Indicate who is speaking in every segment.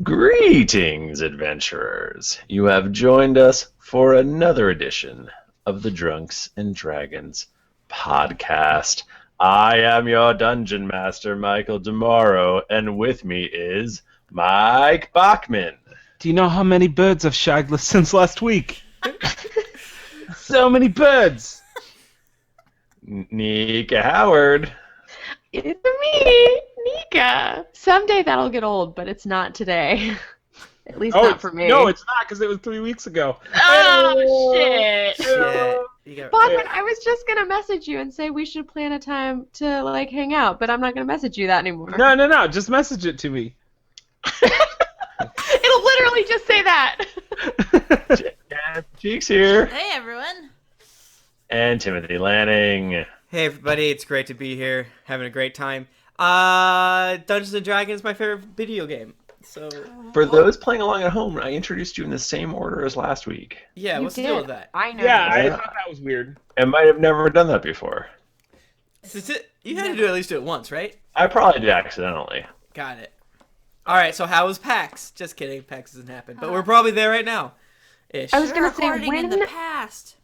Speaker 1: Greetings, adventurers. You have joined us for another edition of the Drunks and Dragons podcast. I am your dungeon master, Michael DiMauro, and with me is Mike Bachmann.
Speaker 2: Do you know how many birds I've shagged since last week? So many birds!
Speaker 1: Nika Howard.
Speaker 3: It's me, Nika. Someday that'll get old, but it's not today. At least not for me.
Speaker 2: No, it's not, because it was 3 weeks ago.
Speaker 3: Oh, shit. Bachmann, I
Speaker 4: Hey.
Speaker 3: was just going to message you and say we should plan a time to, hang out, but I'm not going to message you that anymore.
Speaker 2: No, just message it to me.
Speaker 3: It'll literally just say that.
Speaker 1: Cheeks here.
Speaker 4: Hey everyone.
Speaker 1: And Timothy Lanning.
Speaker 5: Hey everybody, it's great to be here, having a great time. Dungeons & Dragons is my favorite video game, so...
Speaker 1: For those playing along at home, I introduced you in the same order as last week.
Speaker 5: Yeah,
Speaker 3: You
Speaker 5: what's the
Speaker 3: did.
Speaker 5: deal with that?
Speaker 3: I know.
Speaker 2: Yeah, I
Speaker 1: Yeah.
Speaker 2: thought that was weird.
Speaker 1: I might have never done that before.
Speaker 5: You had to at least do it once, right?
Speaker 1: I probably did accidentally.
Speaker 5: Got it. Alright, so how was PAX? Just kidding, PAX doesn't happen, but we're probably there right now. Ish.
Speaker 3: I was
Speaker 4: We're
Speaker 3: going to say,
Speaker 4: recording in the past.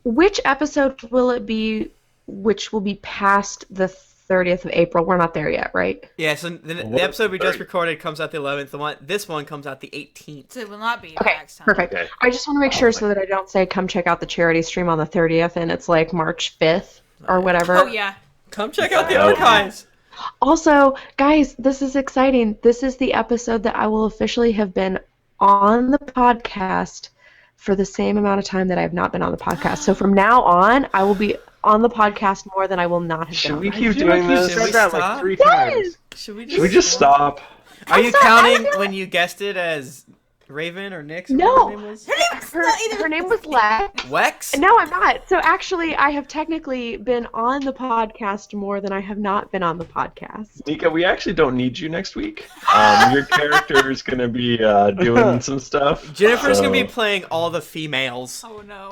Speaker 3: which episode will it be, which will be past the 30th of April? We're not there yet, right?
Speaker 5: Yeah, so the
Speaker 1: What?
Speaker 5: episode we just
Speaker 1: 30.
Speaker 5: recorded comes out the 11th. This one comes out the 18th.
Speaker 4: So it will not be
Speaker 3: Okay,
Speaker 4: next time.
Speaker 3: perfect.
Speaker 1: Okay.
Speaker 3: I just want to make sure so that I don't say come check out the charity stream on the 30th and it's like March 5th or whatever.
Speaker 4: Oh yeah.
Speaker 5: Come check out the
Speaker 1: Yeah.
Speaker 5: archives!
Speaker 3: Also, guys, this is exciting. This is the episode that I will officially have been on the podcast for the same amount of time that I have not been on the podcast. So from now on, I will be on the podcast more than I will not have
Speaker 1: Should
Speaker 3: been.
Speaker 1: we
Speaker 3: on
Speaker 1: keep
Speaker 2: I feel
Speaker 1: doing
Speaker 2: like you
Speaker 1: this?
Speaker 5: Should we
Speaker 2: said that
Speaker 5: stop?
Speaker 2: like 3
Speaker 3: Yes!
Speaker 2: times.
Speaker 5: Should we
Speaker 1: Should we just stop?
Speaker 5: Are you
Speaker 3: sorry,
Speaker 5: counting
Speaker 3: I don't-
Speaker 5: when you guessed it as Raven or Nix? Or
Speaker 3: No.
Speaker 5: whatever her name was?
Speaker 3: Her name was Lex.
Speaker 5: Wex?
Speaker 3: No, I'm not. So actually, I have technically been on the podcast more than I have not been on the podcast.
Speaker 1: Nika, we actually don't need you next week. Your character is going to be doing some stuff.
Speaker 5: Jennifer's gonna
Speaker 1: so-
Speaker 5: be playing all the females.
Speaker 4: Oh no.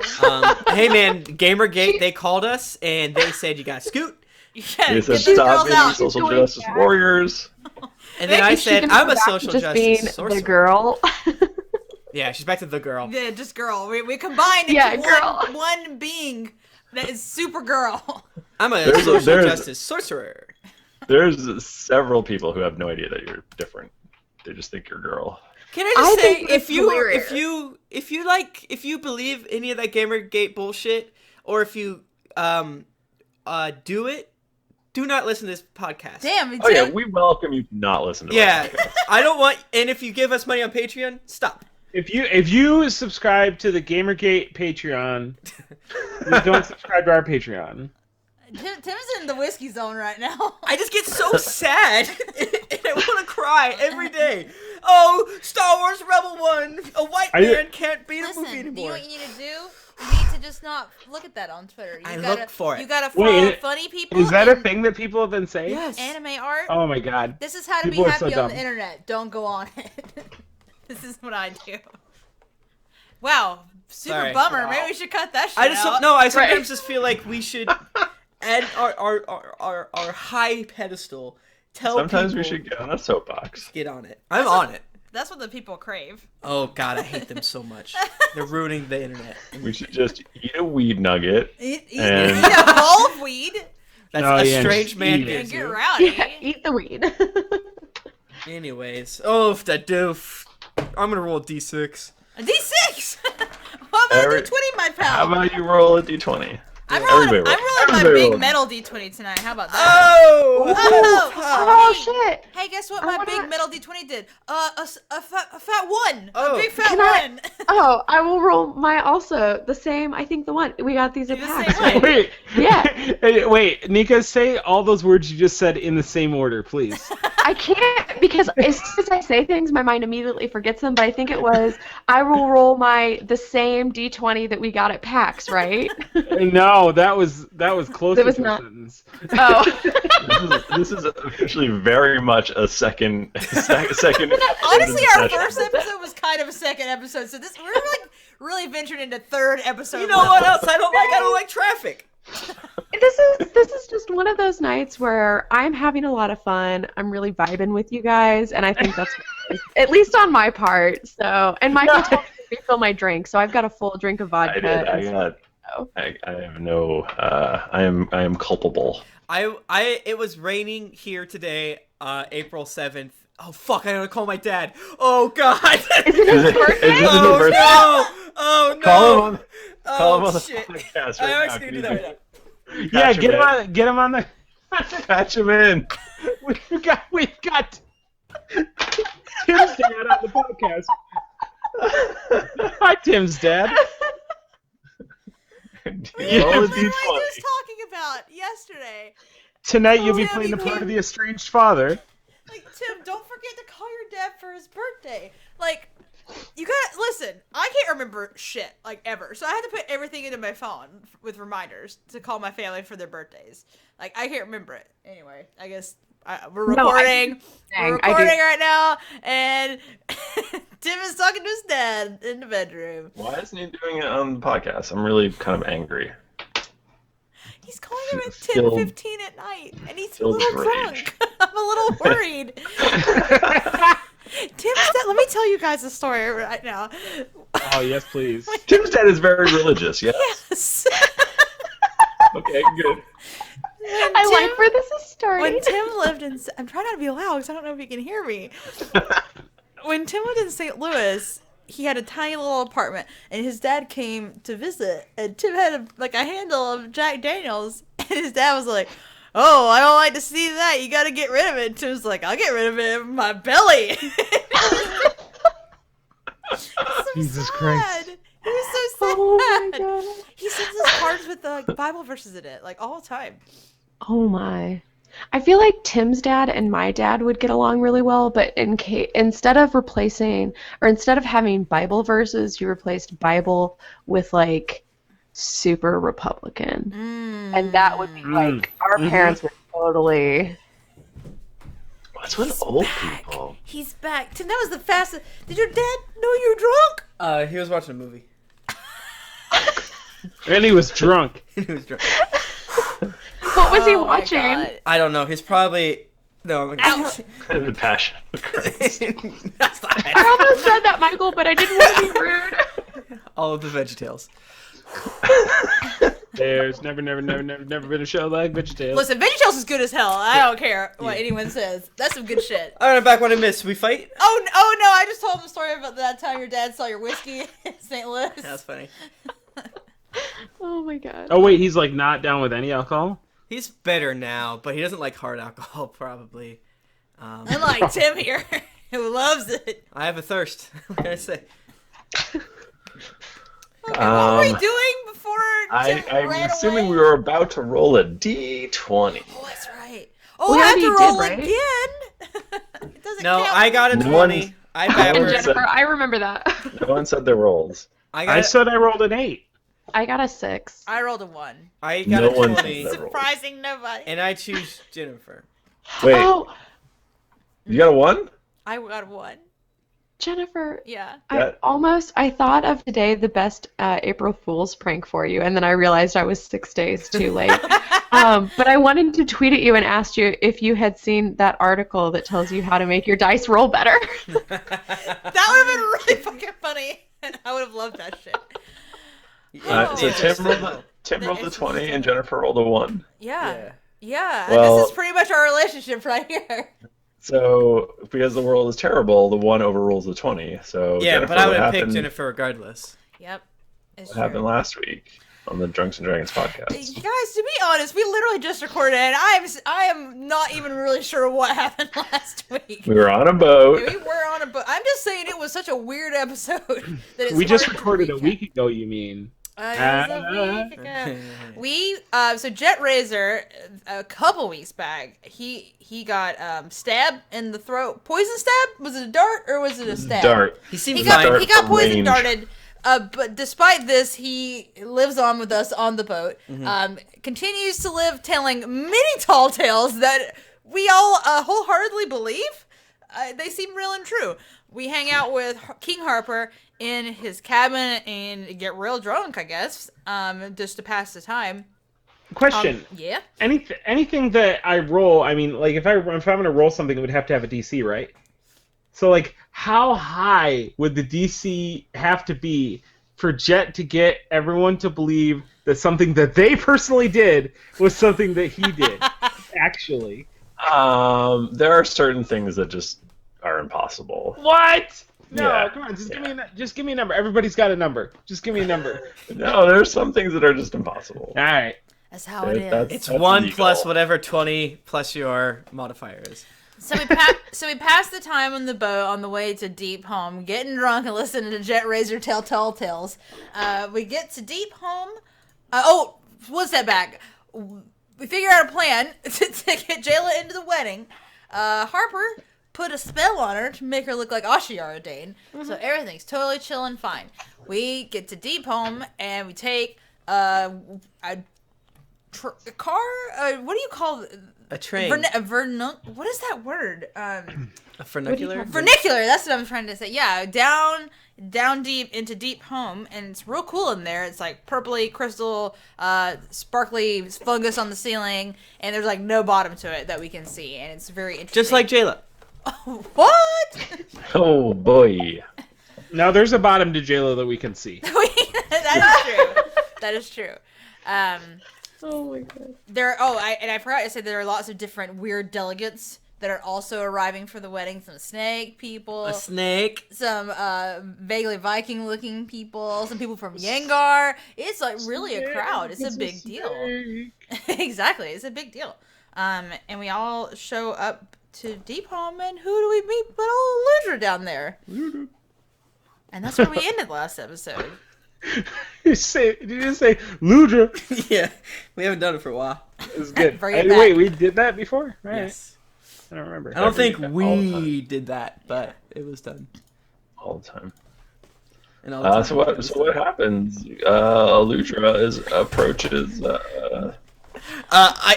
Speaker 5: Hey man, Gamergate, they called us and they said you gotta scoot.
Speaker 4: You
Speaker 1: They
Speaker 4: gotta
Speaker 1: said
Speaker 4: get these
Speaker 1: stop
Speaker 4: girls
Speaker 1: being
Speaker 4: out.
Speaker 1: social
Speaker 3: Doing
Speaker 1: justice
Speaker 3: that.
Speaker 1: warriors.
Speaker 5: And then I
Speaker 3: Is she
Speaker 5: said
Speaker 3: gonna
Speaker 5: I'm
Speaker 3: go
Speaker 5: a
Speaker 3: back to
Speaker 5: social
Speaker 3: just
Speaker 5: justice
Speaker 3: being
Speaker 5: sorcerer.
Speaker 3: the girl.
Speaker 5: Yeah, she's back to the girl.
Speaker 4: Yeah, just girl. We combined
Speaker 3: Yeah,
Speaker 4: into
Speaker 3: girl.
Speaker 4: one being that is super girl.
Speaker 5: I'm a
Speaker 1: There's-
Speaker 5: social
Speaker 1: there's-
Speaker 5: justice sorcerer.
Speaker 1: There's several people who have no idea that you're different. They just think you're a girl.
Speaker 5: Can I just
Speaker 3: I
Speaker 5: say
Speaker 3: think
Speaker 5: if
Speaker 3: it's
Speaker 5: you
Speaker 3: hilarious.
Speaker 5: if you believe any of that Gamergate bullshit or if you do it, do not listen to this podcast.
Speaker 4: Damn, it's
Speaker 1: Oh yeah, we welcome you to not listen to
Speaker 5: Yeah,
Speaker 1: our podcast.
Speaker 5: I don't want. And if you give us money on Patreon, stop.
Speaker 2: If you subscribe to the Gamergate Patreon, you don't subscribe to our Patreon.
Speaker 4: Tim's in the whiskey zone right now.
Speaker 5: I just get so sad and I want to cry every day. Oh, Star Wars Rebel 1, a white
Speaker 2: Are you-
Speaker 5: man can't beat a movie
Speaker 4: Listen, do you know
Speaker 5: anymore.
Speaker 4: what you need to do? You need to just not look at that on Twitter.
Speaker 5: I
Speaker 4: gotta,
Speaker 5: look for it.
Speaker 4: You gotta
Speaker 2: Wait,
Speaker 4: follow
Speaker 2: is-
Speaker 4: funny people.
Speaker 2: Is that a
Speaker 4: and
Speaker 2: thing that people have been saying?
Speaker 5: Yes.
Speaker 4: Anime art.
Speaker 2: Oh my god.
Speaker 4: This is how to
Speaker 2: People
Speaker 4: be
Speaker 2: are so
Speaker 4: happy on
Speaker 2: dumb.
Speaker 4: the internet. Don't go on it. This is what I do. Wow, super
Speaker 5: Sorry.
Speaker 4: bummer.
Speaker 1: Wow.
Speaker 4: Maybe we should cut that shit
Speaker 5: I just
Speaker 4: out.
Speaker 5: no. I sometimes just feel like we should add our high pedestal. Tell
Speaker 1: Sometimes
Speaker 5: people
Speaker 1: we should get on a soapbox.
Speaker 5: get on it. I'm on it.
Speaker 4: That's what the people crave.
Speaker 5: Oh god, I hate them so much. They're ruining the internet.
Speaker 1: We should just eat a weed nugget.
Speaker 4: Eat
Speaker 1: And-
Speaker 4: a bowl of weed
Speaker 5: That's
Speaker 2: Oh,
Speaker 5: a
Speaker 2: yeah,
Speaker 5: strange
Speaker 2: just
Speaker 5: man
Speaker 2: eat it.
Speaker 4: and
Speaker 5: gives
Speaker 4: get
Speaker 5: you.
Speaker 4: rowdy.
Speaker 3: Yeah, eat the weed.
Speaker 5: Anyways, oh, if that doof. I'm gonna roll a d6.
Speaker 4: A D6. What about
Speaker 1: Every-
Speaker 4: a D20, my
Speaker 1: How
Speaker 4: pal?
Speaker 1: about you roll a d20?
Speaker 4: I'm rolling
Speaker 1: Everybody
Speaker 4: my
Speaker 1: Everybody
Speaker 4: big
Speaker 1: roll.
Speaker 4: metal D20 tonight. How about that?
Speaker 5: Oh!
Speaker 3: Oh shit!
Speaker 4: Hey, guess what?
Speaker 3: I
Speaker 4: My
Speaker 3: wanna-
Speaker 4: big metal D20 did. A fat one.
Speaker 5: Oh.
Speaker 4: A big fat
Speaker 3: Can I-
Speaker 4: one.
Speaker 3: Oh, I will roll my also the same. I think the one we got these at
Speaker 4: The
Speaker 3: PAX,
Speaker 4: same
Speaker 3: right?
Speaker 2: Wait.
Speaker 3: Yeah.
Speaker 2: Hey, wait, Nika, say all those words you just said in the same order, please.
Speaker 3: I can't because as soon as I say things, my mind immediately forgets them. But I think it was I will roll the same D20 that we got at PAX, right?
Speaker 2: No, that was close
Speaker 3: That
Speaker 2: to
Speaker 3: was
Speaker 2: the
Speaker 3: not-
Speaker 2: sentence.
Speaker 3: Oh.
Speaker 1: This is officially very much a second.
Speaker 4: Honestly, our
Speaker 1: session.
Speaker 4: first episode was kind of a second episode, so we're like really venturing into third episode.
Speaker 5: You know what else I don't like? I don't like traffic.
Speaker 3: This is just one of those nights where I'm having a lot of fun. I'm really vibing with you guys, and I think that's At least on my part. So, and Michael told me to refill my drink, so I've got a full drink of vodka.
Speaker 1: I did. I have no. I am culpable.
Speaker 5: It was raining here today, April 7th. Oh fuck! I gotta call my dad. Oh god!
Speaker 3: Is it his birthday?
Speaker 5: Oh no! Oh no!
Speaker 1: Call him on the
Speaker 5: shit!
Speaker 1: podcast
Speaker 5: I
Speaker 1: right
Speaker 5: actually
Speaker 1: now.
Speaker 5: do that right now.
Speaker 2: Yeah,
Speaker 1: Patch
Speaker 2: get him on the.
Speaker 1: Patch him in.
Speaker 2: We've got Tim's dad on the podcast. Hi, Tim's dad.
Speaker 1: Yeah,
Speaker 4: What
Speaker 1: with
Speaker 4: were I
Speaker 1: D20.
Speaker 4: just talking about yesterday?
Speaker 2: Tonight you'll be
Speaker 4: Tim,
Speaker 2: playing the
Speaker 4: you
Speaker 2: part
Speaker 4: can't-
Speaker 2: of the estranged father.
Speaker 4: Like, Tim, don't forget to call your dad for his birthday. Like, you gotta listen. I can't remember shit like ever, so I had to put everything into my phone with reminders to call my family for their birthdays. Like, I can't remember it. Anyway, I guess we're
Speaker 3: No,
Speaker 4: recording.
Speaker 3: I
Speaker 4: We're
Speaker 3: do.
Speaker 4: recording right now, and Tim is talking to his dad in the bedroom.
Speaker 1: Why isn't he doing it on the podcast? I'm really kind of angry.
Speaker 4: He's calling him at
Speaker 1: Filled-
Speaker 4: 10:15 at night, and he's a
Speaker 1: filled
Speaker 4: little
Speaker 1: with rage.
Speaker 4: drunk. I'm a little worried. Tim's dad, let me tell you guys a story right now.
Speaker 2: Oh yes, please.
Speaker 1: Tim's dad is very religious. Yes.
Speaker 4: Yes.
Speaker 1: Okay. Good.
Speaker 3: I like where this is starting.
Speaker 4: When Tim lived in, I'm trying not to be loud because I don't know if you can hear me. When Tim lived in St. Louis, he had a tiny little apartment, and his dad came to visit, and Tim had a handle of Jack Daniels, and his dad was like, "Oh, I don't like to see that. You got to get rid of it." And Tim's like, "I'll get rid of it in my belly." So
Speaker 2: Jesus
Speaker 4: sad.
Speaker 2: Christ.
Speaker 4: He was so sad.
Speaker 3: Oh my god.
Speaker 4: He sends us cards with Bible verses in it, like all the time.
Speaker 3: Oh my. I feel like Tim's dad and my dad would get along really well, but instead of having Bible verses, you replaced Bible with like super Republican. And that would be like our parents would totally.
Speaker 1: What's with old people?
Speaker 4: He's back. Tim, that was the fastest. Did your dad know you were drunk?
Speaker 5: He was watching a movie.
Speaker 2: And he was drunk.
Speaker 5: He was drunk.
Speaker 3: What was he
Speaker 4: Oh my
Speaker 3: watching?
Speaker 4: God.
Speaker 5: I don't know. He's probably no.
Speaker 4: Ouch.
Speaker 1: The passion.
Speaker 5: That's not
Speaker 3: I almost said that, Michael, but I didn't want to be rude.
Speaker 5: all of the VeggieTales.
Speaker 2: There's never been a show like VeggieTales.
Speaker 4: Listen, VeggieTales is good as hell. I don't care what anyone says. That's some good shit.
Speaker 5: All right, I'm back. What I missed? We fight?
Speaker 4: Oh no! I just told him the story about that time your dad saw your whiskey in St. Louis.
Speaker 5: That's funny.
Speaker 3: Oh my god.
Speaker 2: Oh wait, he's like not down with any alcohol?
Speaker 5: He's better now, but he doesn't like hard alcohol, probably.
Speaker 4: Unlike Tim here, who loves it.
Speaker 5: I have a thirst. What can I say?
Speaker 4: Okay, what were we doing before Tim
Speaker 1: I'm
Speaker 4: ran
Speaker 1: assuming
Speaker 4: away?
Speaker 1: we were about to roll a D20.
Speaker 4: Oh, that's right. Oh,
Speaker 3: We
Speaker 4: I have
Speaker 3: already
Speaker 4: to
Speaker 3: did,
Speaker 4: roll
Speaker 3: right?
Speaker 4: again. It doesn't
Speaker 5: No,
Speaker 4: count.
Speaker 5: I got a
Speaker 1: No
Speaker 5: 20.
Speaker 1: one's-
Speaker 5: I
Speaker 3: And
Speaker 5: backwards.
Speaker 3: Jennifer, I remember that.
Speaker 1: No one said their rolls.
Speaker 2: I said I rolled an 8.
Speaker 3: I got a 6.
Speaker 4: I rolled a 1.
Speaker 5: I got
Speaker 1: No
Speaker 5: a
Speaker 1: one
Speaker 5: 20.
Speaker 1: said that.
Speaker 4: Surprising nobody.
Speaker 5: And I choose Jennifer.
Speaker 1: Wait,
Speaker 3: Oh,
Speaker 1: you got a 1?
Speaker 4: I got a 1.
Speaker 3: Jennifer.
Speaker 4: Yeah.
Speaker 3: I thought of today the best April Fool's prank for you, and then I realized I was 6 days too late. But I wanted to tweet at you and ask you if you had seen that article that tells you how to make your dice roll better.
Speaker 4: That would have been really fucking funny. And I would have loved that shit.
Speaker 1: So
Speaker 4: Oh.
Speaker 1: Tim rolled a 20 and Jennifer rolled a 1.
Speaker 4: Yeah. Yeah.
Speaker 1: Well-
Speaker 4: This is pretty much our relationship right here.
Speaker 1: So, because the world is terrible, the 1 overrules the 20. So,
Speaker 5: Yeah,
Speaker 1: Jennifer,
Speaker 5: but I would
Speaker 1: what
Speaker 5: have picked
Speaker 1: happened-
Speaker 5: Jennifer regardless.
Speaker 4: Yep. It's
Speaker 1: What happened last week on the Drunks and Dragons podcast?
Speaker 4: Guys, to be honest, we literally just recorded it, and I am not even really sure what happened last week.
Speaker 1: We were on a boat.
Speaker 4: We were on a boat. I'm just saying it was such a weird episode that it's
Speaker 2: We just
Speaker 4: hard to
Speaker 2: recorded a
Speaker 4: recap.
Speaker 2: week ago, you mean?
Speaker 4: It was a week ago. So Jett Razor, a couple weeks back, he got stabbed in the throat. Poison stab? Was it a dart or was it a stab?
Speaker 1: Dart.
Speaker 5: He seemed
Speaker 4: He
Speaker 5: fine.
Speaker 1: Dart
Speaker 4: got
Speaker 1: from
Speaker 4: poison
Speaker 1: range.
Speaker 4: darted. But despite this, he lives on with us on the boat. Continues to live, telling many tall tales that we all wholeheartedly believe. They seem real and true. We hang out with King Harper in his cabin and get real drunk, I guess, just to pass the time.
Speaker 2: Question.
Speaker 4: Yeah.
Speaker 2: Anything that I roll, I mean, like if I'm going to roll something, it would have to have a DC, right? So, like, how high would the DC have to be for Jett to get everyone to believe that something that they personally did was something that he did, actually?
Speaker 1: There are certain things that just are impossible.
Speaker 2: What? No,
Speaker 1: Yeah,
Speaker 2: come on, just give me a number. Everybody's got a number. Just give me a number.
Speaker 1: No, there's some things that are just impossible.
Speaker 2: All right.
Speaker 4: That's how it is.
Speaker 5: It's
Speaker 1: That's
Speaker 5: 1
Speaker 1: legal.
Speaker 5: plus whatever 20 plus your modifier is.
Speaker 4: So we passed the time on the boat on the way to Deephome, getting drunk and listening to Jett Razor tell tall tales. We get to Deephome. One step back. We figure out a plan to get Jaela into the wedding. Harper put a spell on her to make her look like Ashiara Dane. So everything's totally chill and fine. We get to Deephome and we take a car. What do you call it?
Speaker 5: A train.
Speaker 4: What is that word?
Speaker 5: A vernacular?
Speaker 4: Vernacular. That's what I'm trying to say. Yeah, down deep into Deephome, and it's real cool in there. It's like purpley crystal, sparkly fungus on the ceiling, and there's like no bottom to it that we can see, and it's very interesting.
Speaker 5: Just like Jaela.
Speaker 4: What?
Speaker 1: Oh boy.
Speaker 2: Now there's a bottom to Jaela that we can see.
Speaker 4: That is true. That is true.
Speaker 3: Oh my god.
Speaker 4: I forgot to say there are lots of different weird delegates that are also arriving for the wedding. Some snake people.
Speaker 5: A snake.
Speaker 4: Some vaguely Viking-looking people. Some people from Yengar. It's like really a crowd. It's a big deal. Exactly. It's a big deal. And we all show up to Deephome, and who do we meet but old Aludra down there? And that's where we ended last episode.
Speaker 2: Did you just say Ludra?
Speaker 5: Yeah, we haven't done it for a while.
Speaker 2: It was good.
Speaker 4: Bring it back.
Speaker 2: Wait, we did that before? Right.
Speaker 5: Yes.
Speaker 2: I don't remember.
Speaker 5: I don't think
Speaker 1: all the
Speaker 5: we
Speaker 1: time.
Speaker 5: did that, but it was done.
Speaker 1: All the time.
Speaker 5: And all the time
Speaker 1: So what happens? Aludra approaches.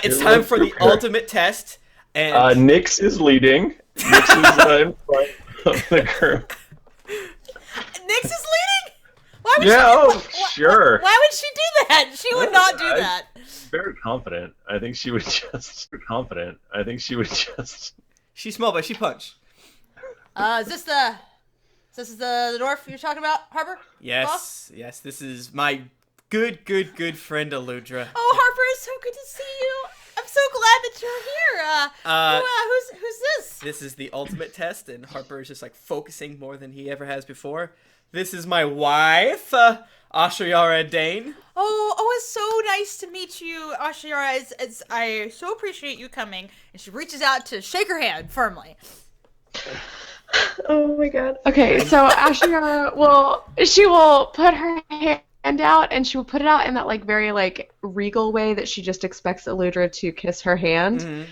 Speaker 5: It's time for the ultimate test, and
Speaker 1: Nyx is leading. Nyx is in front of the group.
Speaker 4: Nyx is leading? Why would
Speaker 1: Sure.
Speaker 4: Why would she do that? She would not do that.
Speaker 1: Very confident. I think she would just.
Speaker 5: she's small, but she punched.
Speaker 4: Is this the dwarf you're talking about, Harper?
Speaker 5: Yes, yes. This is my good friend Aludra.
Speaker 4: Oh, Harper, it's so good to see you. I'm so glad that you're here. Who's this?
Speaker 5: This is the ultimate test, and Harper is just like focusing more than he ever has before. This is my wife, Ashiara Dane.
Speaker 4: Oh, it's so nice to meet you, Ashiara. I so appreciate you coming. And she reaches out to shake her hand firmly.
Speaker 3: Oh my god. Okay, so Ashiara she will put her hand out, and she will put it out in that like very like regal way that she just expects Aludra to kiss her hand.
Speaker 5: Mm-hmm.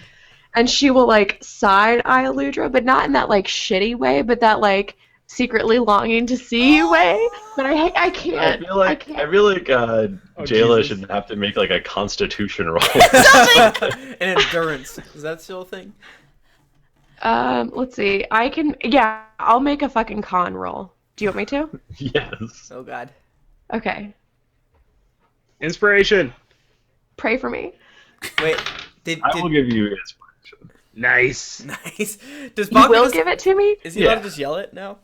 Speaker 3: And she will like side eye Aludra, but not in that like shitty way, but that like secretly longing to see you way. But I can't.
Speaker 1: I feel like Jaela should have to make like a constitution roll.
Speaker 5: An endurance. Is that still a thing?
Speaker 3: Let's see. I'll make a fucking con roll. Do you want me to?
Speaker 1: Yes.
Speaker 5: Oh god.
Speaker 3: Okay.
Speaker 2: Inspiration.
Speaker 3: Pray for me.
Speaker 5: Wait.
Speaker 1: I will give you inspiration.
Speaker 2: Nice.
Speaker 5: Nice. Does
Speaker 3: You
Speaker 5: Bachmann
Speaker 3: will
Speaker 5: just,
Speaker 3: give it to me?
Speaker 5: Is he allowed to just yell it now?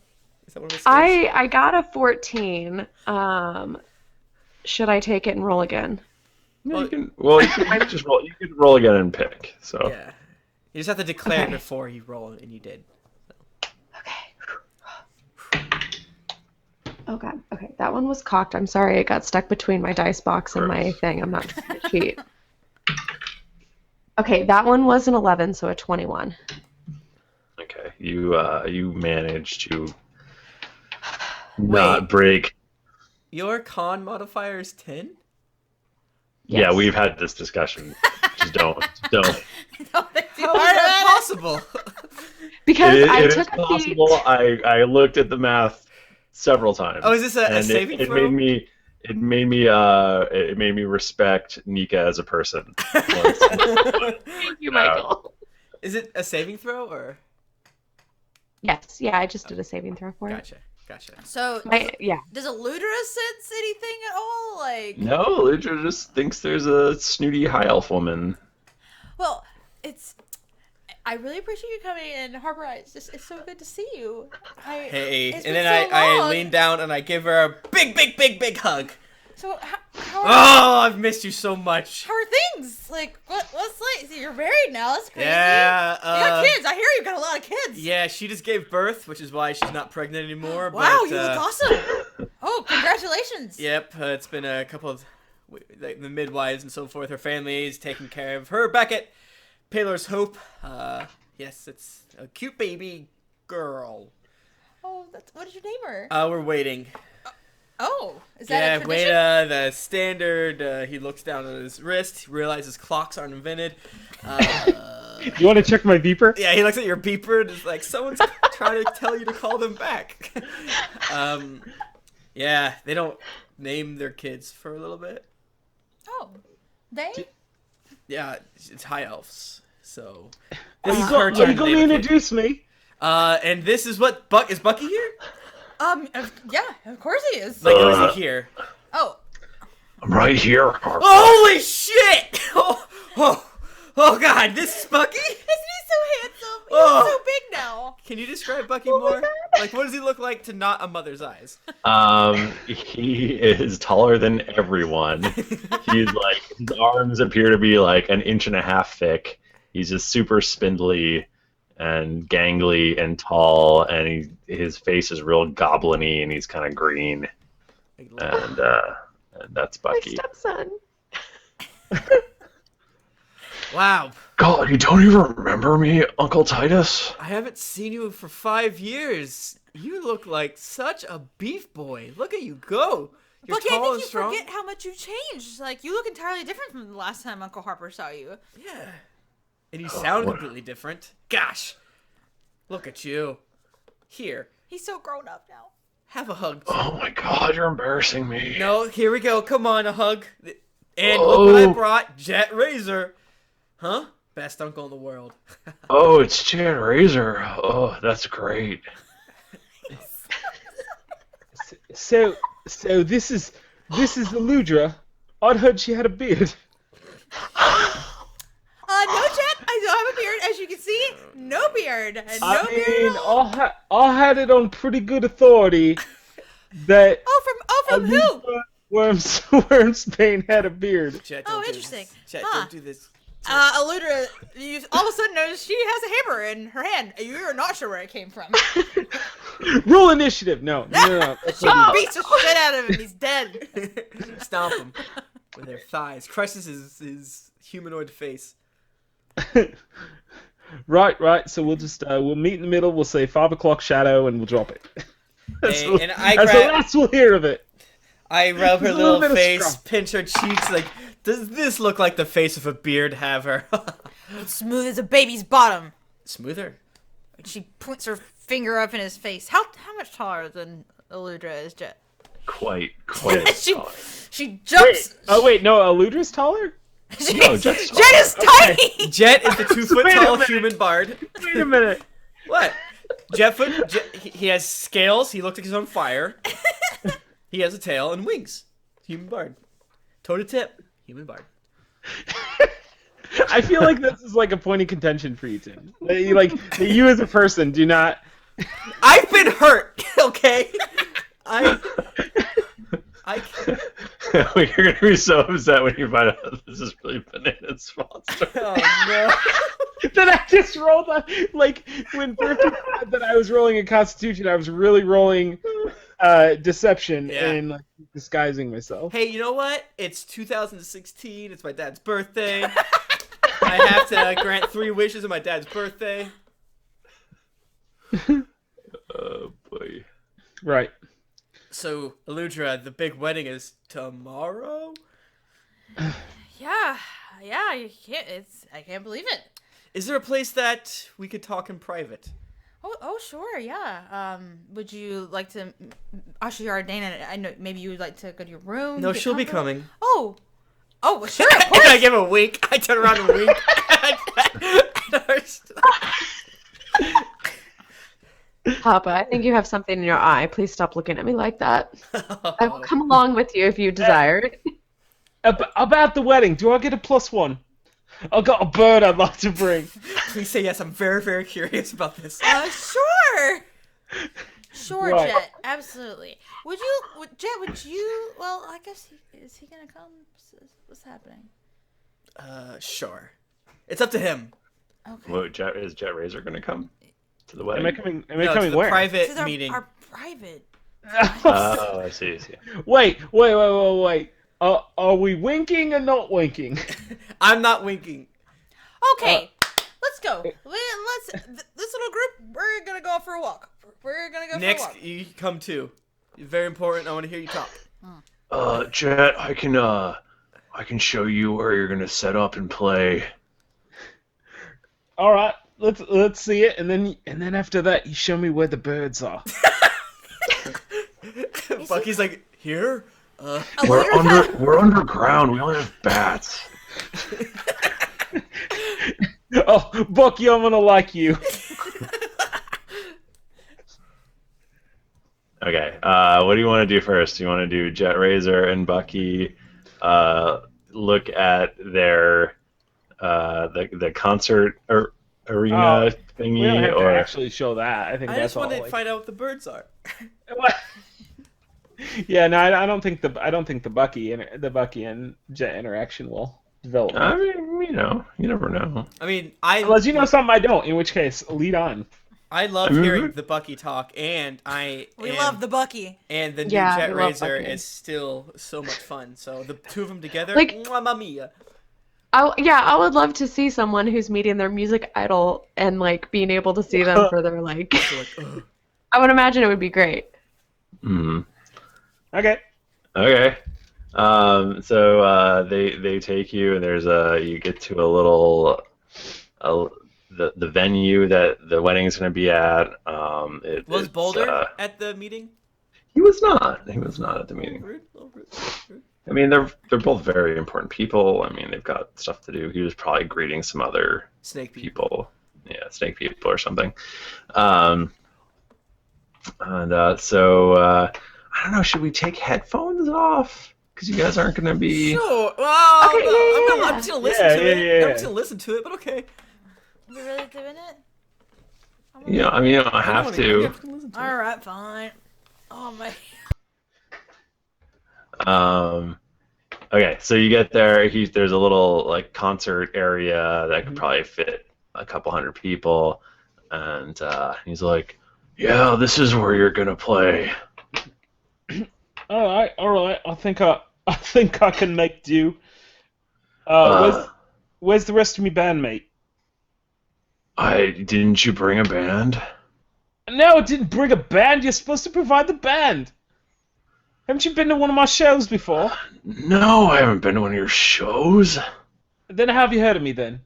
Speaker 5: Is that one of his skills?
Speaker 3: I got a 14. Should I take it and roll again?
Speaker 1: No, you can just roll. You can roll again and pick. So
Speaker 5: Yeah. You just have to declare
Speaker 3: Okay.
Speaker 5: before you roll, and you did.
Speaker 3: Okay. Oh god. Okay, that one was cocked. I'm sorry. It got stuck between my dice box and my thing. I'm not trying to cheat. Okay, that one was an 11, so a 21.
Speaker 1: okay, you managed to not break.
Speaker 5: Your con modifier is 10?
Speaker 3: Yes.
Speaker 1: Yeah, we've had this discussion. Just don't.
Speaker 5: How is that possible?
Speaker 3: Because
Speaker 1: It
Speaker 3: I
Speaker 1: is
Speaker 3: took a feat.
Speaker 1: possible. I looked at the math several times.
Speaker 5: Oh, is this a
Speaker 1: and
Speaker 5: saving
Speaker 1: it
Speaker 5: throw?
Speaker 1: It made me respect Nika as a person.
Speaker 3: Thank you, Michael.
Speaker 5: Is it a saving throw, or?
Speaker 3: Yes, yeah, I just did a saving throw for it.
Speaker 5: Gotcha.
Speaker 4: So,
Speaker 3: Yeah.
Speaker 4: does Aludra sense anything at all? Like,
Speaker 1: No, Aludra just thinks there's a snooty high elf woman.
Speaker 4: well, it's I really appreciate you coming in, Harper. It's so good to see you.
Speaker 5: Hey,
Speaker 4: it's
Speaker 5: and
Speaker 4: been
Speaker 5: then
Speaker 4: so
Speaker 5: I
Speaker 4: long.
Speaker 5: lean down and I give her a big hug.
Speaker 4: So how
Speaker 5: Oh, I've missed you so much.
Speaker 4: are things? Like what's like? So you're married now. That's crazy.
Speaker 5: Yeah,
Speaker 4: you got kids. I hear you got a lot of kids.
Speaker 5: Yeah, she just gave birth, which is why she's not pregnant anymore.
Speaker 4: Wow,
Speaker 5: but,
Speaker 4: you look awesome. Oh, congratulations.
Speaker 5: Yep, it's been a couple of like, the midwives and so forth. Her family is taking care of her back at Paylor's Hope. Yes, it's a cute baby girl.
Speaker 4: Oh, what did you name her?
Speaker 5: We're waiting.
Speaker 4: Oh, is that a
Speaker 5: wait,
Speaker 4: tradition?
Speaker 5: the standard, he looks down at his wrist, realizes clocks aren't invented.
Speaker 2: You want to check my beeper?
Speaker 5: Yeah, he looks at your beeper and is like, someone's trying to tell you to call them back. Yeah, they don't name their kids for a little bit.
Speaker 4: Oh, they?
Speaker 5: Yeah, it's high elves, so...
Speaker 2: Are
Speaker 5: This
Speaker 2: you
Speaker 5: is her
Speaker 2: going
Speaker 5: turn
Speaker 2: to
Speaker 5: to name a kid.
Speaker 2: introduce me?
Speaker 5: And this is what... Is Bucky here?
Speaker 4: Yeah, of course he is.
Speaker 5: Like, how is he here?
Speaker 4: Oh,
Speaker 1: I'm right here, Harper.
Speaker 5: Holy shit! Oh God, this is Bucky?
Speaker 4: isn't he so handsome? He's
Speaker 5: Oh.
Speaker 4: so big now.
Speaker 5: Can you describe Bucky more? Like, what does he look like to not a mother's eyes?
Speaker 1: He is taller than everyone. He's like, his arms appear to be like an inch and a half thick. He's just super spindly and gangly and tall, and his face is real goblin-y, and he's kind of green. And that's
Speaker 3: My
Speaker 1: Bucky.
Speaker 3: stepson.
Speaker 5: Wow.
Speaker 1: God, you don't even remember me, Uncle Titus?
Speaker 5: I haven't seen you for 5 years. You look like such a beef boy. Look at you go. You're
Speaker 4: Bucky, I
Speaker 5: tall
Speaker 4: think
Speaker 5: and
Speaker 4: you
Speaker 5: strong.
Speaker 4: forget how much you've changed. Like, you look entirely different from the last time Uncle Harper saw you.
Speaker 5: Yeah. And you sound completely different. Gosh. Look at you. Here.
Speaker 4: He's so grown up now.
Speaker 5: Have a hug.
Speaker 1: Oh my God, you're embarrassing me.
Speaker 5: No, here we go. Come on, a hug. And look what I brought. Jett Razor. Huh? Best uncle in the world.
Speaker 1: Oh, it's Jett Razor. Oh, that's great.
Speaker 2: So this is Aludra. I'd heard she had a beard.
Speaker 4: No, Jet. I don't have a beard, as you can see. No beard. No beard at all.
Speaker 2: I had it on pretty good authority that
Speaker 4: From who?
Speaker 2: Aludra Wormsbane had a beard.
Speaker 5: Jett,
Speaker 4: Oh,
Speaker 5: don't do
Speaker 4: interesting.
Speaker 5: this. Jett,
Speaker 4: Huh.
Speaker 5: don't do this.
Speaker 4: Aludra, you all of a sudden notice she has a hammer in her hand. You are not sure where it came from.
Speaker 2: Roll initiative. No.
Speaker 4: She beats the shit out of him. He's dead.
Speaker 5: Stomp him with their thighs. Crushes his humanoid face.
Speaker 2: Right. So we'll just we'll meet in the middle. We'll say 5 o'clock shadow, and we'll drop it. That's
Speaker 5: Hey, and I
Speaker 2: the
Speaker 5: grab-
Speaker 2: last we'll hear of it.
Speaker 5: I rub her
Speaker 2: There's a little
Speaker 5: little
Speaker 2: bit of
Speaker 5: face,
Speaker 2: scruff.
Speaker 5: pinch her cheeks, like, does this look like the face of a beard haver?
Speaker 4: It's smooth as a baby's bottom.
Speaker 5: Smoother.
Speaker 4: She points her finger up in his face. How much taller than Aludra is Jet?
Speaker 1: Quite a taller.
Speaker 4: She jumps.
Speaker 2: Wait, no, Aludra's taller?
Speaker 1: No, Jett's taller.
Speaker 4: Jet is tiny.
Speaker 5: Jet is the 2 foot
Speaker 2: Wait a
Speaker 5: tall
Speaker 2: minute.
Speaker 5: human bard.
Speaker 2: Wait a minute.
Speaker 5: What? He has scales. He looks like he's on fire. He has a tail and wings. Human bard. Toe to tip. Human bard.
Speaker 2: I feel like this is like a point of contention for you, Tim. That you as a person do not.
Speaker 5: I've been hurt. Okay. I.
Speaker 1: You're gonna be so upset when you find out that this is really Banana's sponsor.
Speaker 5: Oh no.
Speaker 2: That I just rolled like when Bertie said that I was rolling a Constitution, I was really rolling deception and like disguising myself.
Speaker 5: Hey, you know what? It's 2016. It's my dad's birthday. I have to grant 3 wishes on my dad's birthday.
Speaker 1: Oh boy.
Speaker 2: Right.
Speaker 5: So, Aludra, the big wedding is tomorrow?
Speaker 4: Yeah. I can't believe it.
Speaker 5: Is there a place that we could talk in private?
Speaker 4: Oh, sure, yeah. Would you like to, Ashiar Dana? I know maybe you would like to go to your room.
Speaker 5: No,
Speaker 4: get
Speaker 5: she'll be
Speaker 4: comfortable?
Speaker 5: coming.
Speaker 4: Oh, well, sure, of course.
Speaker 5: And I give a wink. I turn around and wink.
Speaker 3: Papa, I think you have something in your eye. Please stop looking at me like that. I will come along with you if you desire.
Speaker 2: About the wedding, do I get a +1? I've got a bird I'd like to bring.
Speaker 5: Please say yes. I'm very, very curious about this.
Speaker 4: Sure. Sure,
Speaker 2: Right.
Speaker 4: Jett. Absolutely. Jett, would you, well, I guess, is he going to come? What's happening?
Speaker 5: Sure. It's up to him.
Speaker 4: Okay.
Speaker 1: Well, is Jett Razor going to come to the
Speaker 2: Am
Speaker 1: wedding?
Speaker 2: I coming? Am I
Speaker 5: No, it's
Speaker 2: coming
Speaker 5: the
Speaker 2: where?
Speaker 4: This
Speaker 5: private
Speaker 4: is
Speaker 5: meeting.
Speaker 4: our private.
Speaker 1: Oh, I see.
Speaker 2: Wait. Are we winking or not winking?
Speaker 5: I'm not winking.
Speaker 4: Okay, let's go. This little group, we're going to go for a walk. We're going to go
Speaker 5: Next,
Speaker 4: for a walk.
Speaker 5: you come too. Very important. I want to hear you talk.
Speaker 1: Jett, I can show you where you're gonna set up and play.
Speaker 2: All right, let's see it, and then after that, you show me where the birds are.
Speaker 5: Bucky's like, here?
Speaker 1: We're underground. We only have bats.
Speaker 2: Oh, Bucky, I'm gonna like you.
Speaker 1: Okay. What do you want to do first? Do you want to do Jett Razor and Bucky? Look at their the concert arena thingy,
Speaker 2: We don't have
Speaker 1: or
Speaker 2: to actually show that. I think
Speaker 5: I
Speaker 2: that's
Speaker 5: just want
Speaker 2: all.
Speaker 5: to find out what the birds are.
Speaker 2: What? Yeah, no, I don't think the Bucky and Jett interaction will develop.
Speaker 1: I mean, you never know.
Speaker 5: I mean,
Speaker 2: Unless you know something I don't, in which case, lead on.
Speaker 5: I love hearing the Bucky talk, and
Speaker 4: We love the Bucky.
Speaker 5: And the new
Speaker 3: Yeah,
Speaker 5: Jett
Speaker 3: we love
Speaker 5: Razor
Speaker 3: Bucky.
Speaker 5: is still so much fun. So the two of them together,
Speaker 3: Like-
Speaker 5: mamma mia.
Speaker 3: I would love to see someone who's meeting their music idol and like being able to see them for their like.
Speaker 5: So like, ugh.
Speaker 3: I would imagine it would be great.
Speaker 1: Hmm.
Speaker 2: Okay.
Speaker 1: Okay. So they take you, and you get to a little the venue that the wedding's going to be at.
Speaker 5: Was Boulder at the meeting?
Speaker 1: He was not. He was not at the meeting.
Speaker 5: Rude, little rude.
Speaker 1: I mean, they're both very important people. I mean, they've got stuff to do. He was probably greeting some other
Speaker 5: Snake people.
Speaker 1: people. Yeah, snake people or something. So I don't know. Should we take headphones off? Because you guys aren't going to be.
Speaker 5: Sure. Well,
Speaker 3: Okay, yeah.
Speaker 5: I'm just gonna listen
Speaker 2: Yeah,
Speaker 5: to it.
Speaker 2: yeah.
Speaker 5: I'm just gonna listen to it, but okay.
Speaker 4: We really doing it?
Speaker 1: You know, I mean, you don't have to.
Speaker 4: All right, fine. Oh my.
Speaker 1: Okay, so you get there. There's a little like concert area that could probably fit a couple hundred people, and he's like, "Yeah, this is where you're gonna play."
Speaker 2: All right. I think I can make do. Where's the rest of me bandmate?
Speaker 1: Didn't you bring a band?
Speaker 2: No, I didn't bring a band. You're supposed to provide the band. Haven't you been to one of my shows before?
Speaker 1: No, I haven't been to one of your shows.
Speaker 2: Then how have you heard of me then?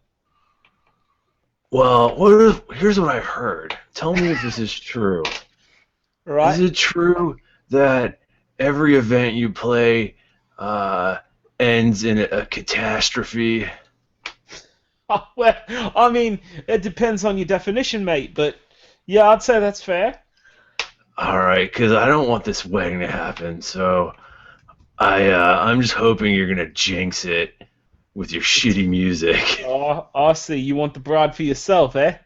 Speaker 1: Well, here's what I heard. Tell me if this is true.
Speaker 2: Right?
Speaker 1: Is it true that every event you play ends in a catastrophe?
Speaker 2: Oh, well, I mean, it depends on your definition, mate, but yeah, I'd say that's fair.
Speaker 1: All right, because I don't want this wedding to happen, so I'm just hoping you're gonna jinx it with your shitty music.
Speaker 2: Oh, I see. You want the bride for yourself, eh?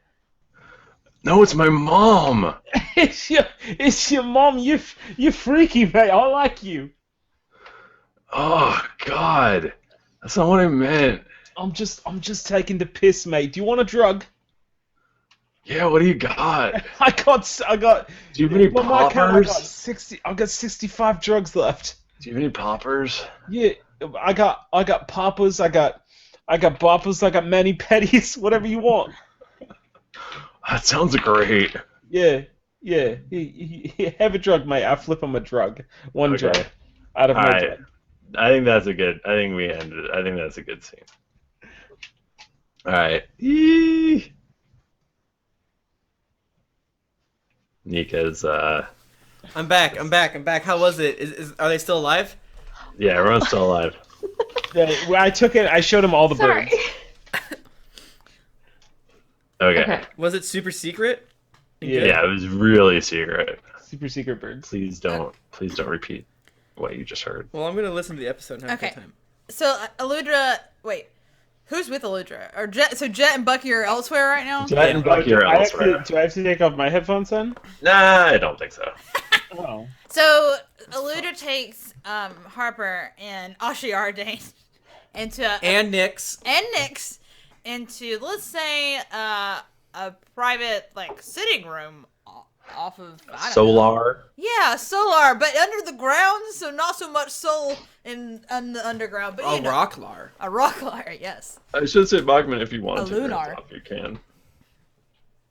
Speaker 1: No, it's my mom.
Speaker 2: It's your mom. You're freaky, mate. I like you.
Speaker 1: Oh God, that's not what I meant.
Speaker 2: I'm just taking the piss, mate. Do you want a drug?
Speaker 1: Yeah, what do you got?
Speaker 2: I got.
Speaker 1: Do you have any
Speaker 2: on my account,
Speaker 1: poppers?
Speaker 2: I got 65 drugs left.
Speaker 1: Do you have any poppers?
Speaker 2: Yeah, I got poppers. I got boppers. I got mani petties. Whatever you want.
Speaker 1: That sounds great.
Speaker 2: Yeah. Have a drug, mate. I flip him a drug. One
Speaker 1: Okay.
Speaker 2: drug out of
Speaker 1: All
Speaker 2: my
Speaker 1: right.
Speaker 2: drug.
Speaker 1: I think that's a good. I think we ended. I think that's a good scene. All right. Yee. Nika's.
Speaker 5: I'm back. How was it? Are they still alive?
Speaker 1: Yeah, everyone's still alive.
Speaker 2: Yeah, I took it. I showed him all the
Speaker 3: Sorry.
Speaker 2: birds.
Speaker 1: Okay.
Speaker 5: Was it super secret?
Speaker 1: Yeah, it was really secret.
Speaker 2: Super secret birds.
Speaker 1: Please don't repeat what you just heard.
Speaker 5: Well, I'm gonna listen to the episode and have a
Speaker 4: Okay.
Speaker 5: good time.
Speaker 4: So, Aludra, wait. Who's with Aludra? Or Jett? So Jett and Bucky are elsewhere right now.
Speaker 1: Jett and Bucky are elsewhere.
Speaker 2: Do I have to take off my headphones then?
Speaker 1: Nah, I don't think so.
Speaker 2: Oh.
Speaker 4: So Aludra takes Harper and Ashiardane into
Speaker 5: And Nyx.
Speaker 4: Nyx into, let's say, a private sitting room off of I don't know.
Speaker 1: Solar.
Speaker 4: Yeah, solar, but under the ground, so not so much soul in the underground, but
Speaker 5: A rocklar.
Speaker 4: a rocklar, yes.
Speaker 1: I should say Bachmann if you wanted
Speaker 4: A
Speaker 1: to.
Speaker 4: lunar.
Speaker 1: If you can.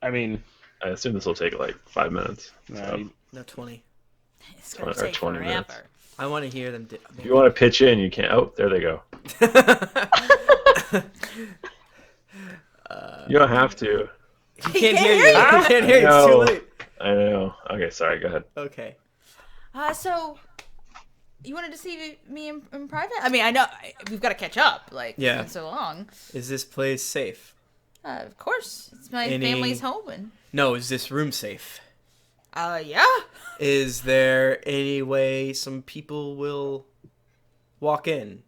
Speaker 2: I mean,
Speaker 1: I assume this will take 5 minutes. So.
Speaker 5: No, 20.
Speaker 4: It's gonna
Speaker 1: Or
Speaker 4: take
Speaker 1: 20
Speaker 4: forever.
Speaker 1: minutes.
Speaker 5: I want to hear them.
Speaker 1: If you want to pitch in, you can. Oh, there they go. You don't have to.
Speaker 5: He can't hear you. He can't hear you. It's too
Speaker 1: No.
Speaker 5: late.
Speaker 1: I know. Okay, sorry. Go ahead.
Speaker 5: Okay.
Speaker 4: So you wanted to see me in private? I mean, I know we've got to catch up. It's been so long.
Speaker 5: Is this place safe?
Speaker 4: Of course, it's my
Speaker 5: Any-
Speaker 4: family's home, and
Speaker 5: No, is this room safe?
Speaker 4: yeah.
Speaker 5: Is there any way some people will walk in?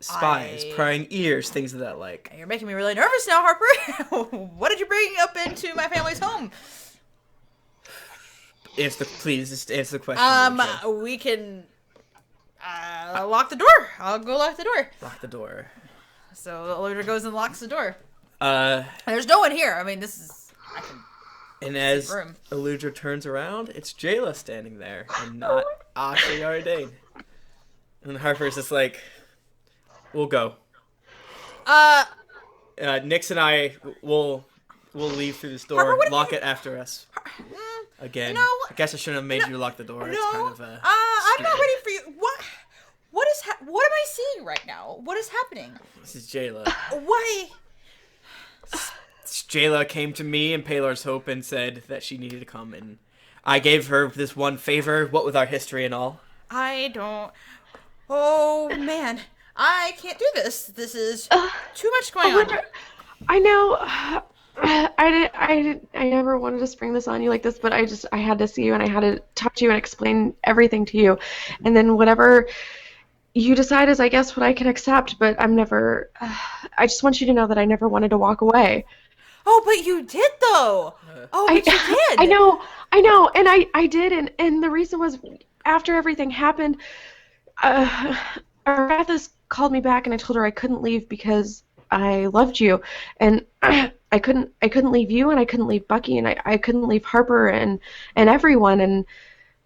Speaker 5: Spies, prying ears, things of that like.
Speaker 4: You're making me really nervous now, Harper. What did you bring up into my family's home?
Speaker 5: Please, just answer the question. Rachel.
Speaker 4: We can lock the door. I'll go lock the door.
Speaker 5: Lock the door.
Speaker 4: So Aludra goes and locks the door.
Speaker 5: Uh,
Speaker 4: There's no one here. I mean, this is.
Speaker 5: and as
Speaker 4: room.
Speaker 5: Aludra turns around, it's Jaela standing there, and not Ashiardane. And Harper's just like, we'll go. Nyx and I will leave through this door,
Speaker 4: Harper, what
Speaker 5: lock it after us. Again,
Speaker 4: No,
Speaker 5: I guess I shouldn't have made you lock the door. It's kind of
Speaker 4: I'm not ready for you. What am I seeing right now? What is happening?
Speaker 5: This is Jaela.
Speaker 4: Why?
Speaker 5: Jaela came to me and Paylor's Hope and said that she needed to come, and I gave her this one favor, what with our history and all.
Speaker 4: I don't. Oh man, I can't do this. This is too much going on.
Speaker 3: I know. I never wanted to spring this on you like this, but I had to see you and I had to talk to you and explain everything to you, and then whatever you decide is, I guess, what I can accept. But I'm never. I just want you to know that I never wanted to walk away.
Speaker 4: Oh, but you did though. Oh, but you did.
Speaker 3: I know, and I did, and the reason was after everything happened, Arathis called me back, and I told her I couldn't leave because I loved you, and I couldn't leave you, and I couldn't leave Bucky, and I couldn't leave Harper and everyone,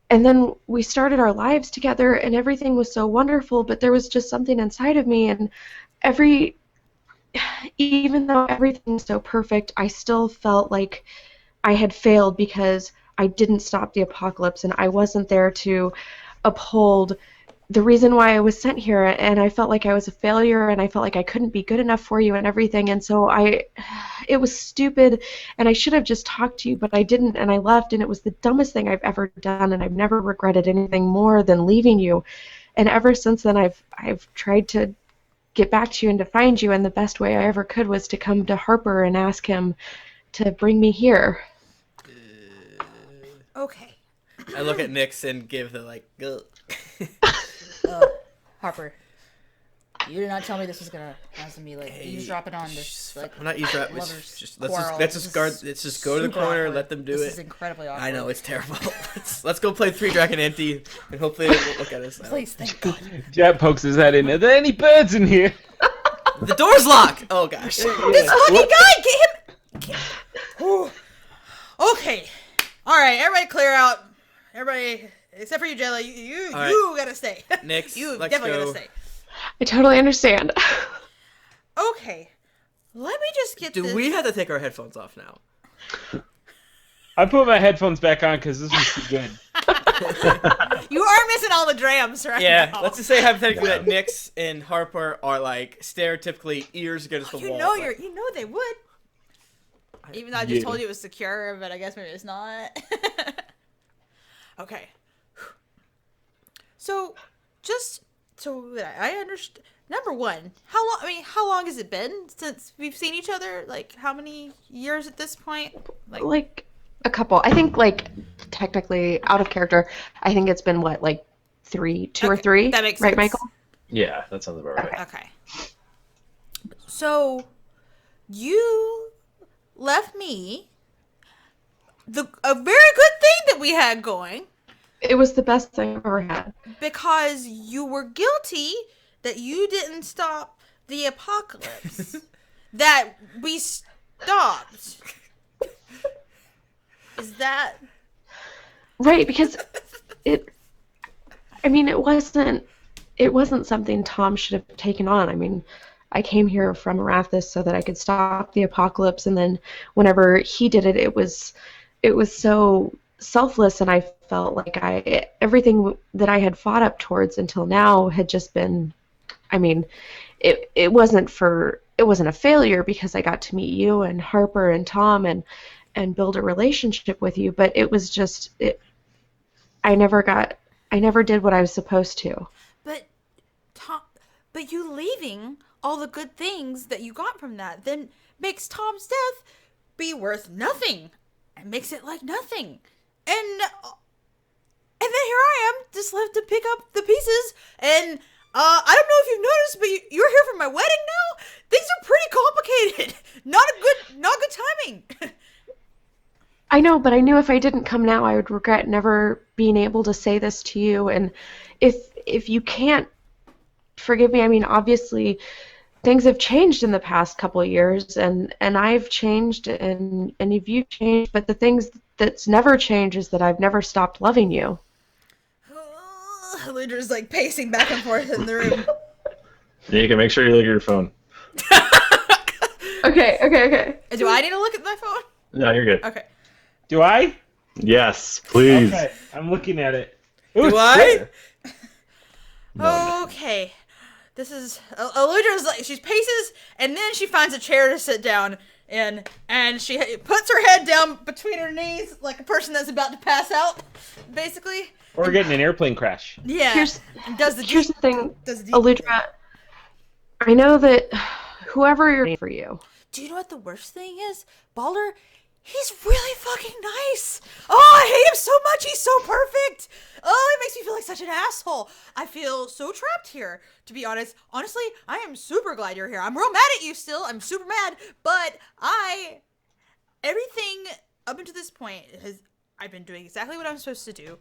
Speaker 3: and then we started our lives together, and everything was so wonderful, but there was just something inside of me, and even though everything's so perfect, I still felt like I had failed because I didn't stop the apocalypse, and I wasn't there to uphold the reason why I was sent here, and I felt like I was a failure, and I felt like I couldn't be good enough for you and everything, and so it was stupid, and I should have just talked to you, but I didn't, and I left, and it was the dumbest thing I've ever done, and I've never regretted anything more than leaving you, and ever since then I've tried to get back to you and to find you, and the best way I ever could was to come to Harper and ask him to bring me here.
Speaker 4: Okay.
Speaker 5: I look at Nyx and give the ugh.
Speaker 4: Harper, you did not tell me this was gonna have to be eavesdropping on this.
Speaker 5: I'm not eavesdropping.
Speaker 4: Let's
Speaker 5: Let's just go to the corner,
Speaker 4: awkward.
Speaker 5: let them do
Speaker 4: this
Speaker 5: it.
Speaker 4: This is incredibly awkward.
Speaker 5: I know it's terrible. let's go play 3 Dragon Empty, and hopefully they won't look at us.
Speaker 4: Please, thank God.
Speaker 2: Jett pokes his head in. Are there any birds in here?
Speaker 5: The door's locked. Oh gosh.
Speaker 4: This lucky guy, get him. Okay. All right, everybody, clear out. Everybody, except for you, Jaela. You gotta stay.
Speaker 5: Nyx,
Speaker 4: you
Speaker 5: let's
Speaker 4: definitely
Speaker 5: go.
Speaker 4: gotta stay.
Speaker 3: I totally understand.
Speaker 4: Okay. Let me just get
Speaker 5: Do
Speaker 4: this.
Speaker 5: we have to take our headphones off now?
Speaker 2: I put my headphones back on because this was too good.
Speaker 4: You are missing all the drams right
Speaker 5: Yeah,
Speaker 4: now.
Speaker 5: let's just say hypothetically that Nyx and Harper are stereotypically ears against the wall.
Speaker 4: You know they would. Even though I just told you it was secure, but I guess maybe it's not. Okay. So, just so that I understand. Number one, how long has it been since we've seen each other? How many years at this point?
Speaker 3: Like a couple. I think technically out of character, I think it's been what, 2 or 3?
Speaker 4: That makes
Speaker 3: right,
Speaker 4: sense.
Speaker 3: Michael?
Speaker 1: Yeah, that sounds about right.
Speaker 4: Okay. So, you left me a very good thing that we had going
Speaker 3: It was the best thing I've ever had.
Speaker 4: because you were guilty that you didn't stop the apocalypse that we stopped. Is that
Speaker 3: Right, because it wasn't something Tom should have taken on. I mean, I came here from Arathis so that I could stop the apocalypse, and then whenever he did it, it was so selfless, and I felt like everything that I had fought up towards until now had just been, I mean, it wasn't a failure because I got to meet you and Harper and Tom and build a relationship with you, but it was just I never did what I was supposed to.
Speaker 4: But Tom, but you leaving all the good things that you got from that then makes Tom's death be worth nothing. It makes it like nothing. And then here I am, just left to pick up the pieces. And I don't know if you've noticed, but you're here for my wedding now. Things are pretty complicated. Not good timing.
Speaker 3: I know, but I knew if I didn't come now, I would regret never being able to say this to you. And if you can't forgive me, I mean, obviously things have changed in the past couple of years, and I've changed, and you've changed. But the things that's never changed is that I've never stopped loving you.
Speaker 4: Aludra's like pacing back and forth in the room.
Speaker 1: Yeah, you can make sure you look at your phone.
Speaker 3: Okay.
Speaker 4: Do I need to look at my phone?
Speaker 1: No, you're good.
Speaker 4: Okay.
Speaker 2: Do I?
Speaker 1: Yes, please.
Speaker 2: Okay, I'm looking at it.
Speaker 5: Do I?
Speaker 4: Okay. This is Aludra's like she paces and then she finds a chair to sit down in and she puts her head down between her knees like a person that's about to pass out, basically.
Speaker 2: Or getting an airplane crash.
Speaker 4: Yeah.
Speaker 3: Here's
Speaker 4: the
Speaker 3: thing,
Speaker 4: does the
Speaker 3: Aludra. I know that whoever you're for you.
Speaker 4: Do you know what the worst thing is? Balder, he's really fucking nice. Oh, I hate him so much. He's so perfect. Oh, it makes me feel like such an asshole. I feel so trapped here, to be honest. Honestly, I am super glad you're here. I'm real mad at you still. I'm super mad. But everything up until this point I've been doing exactly what I'm supposed to do.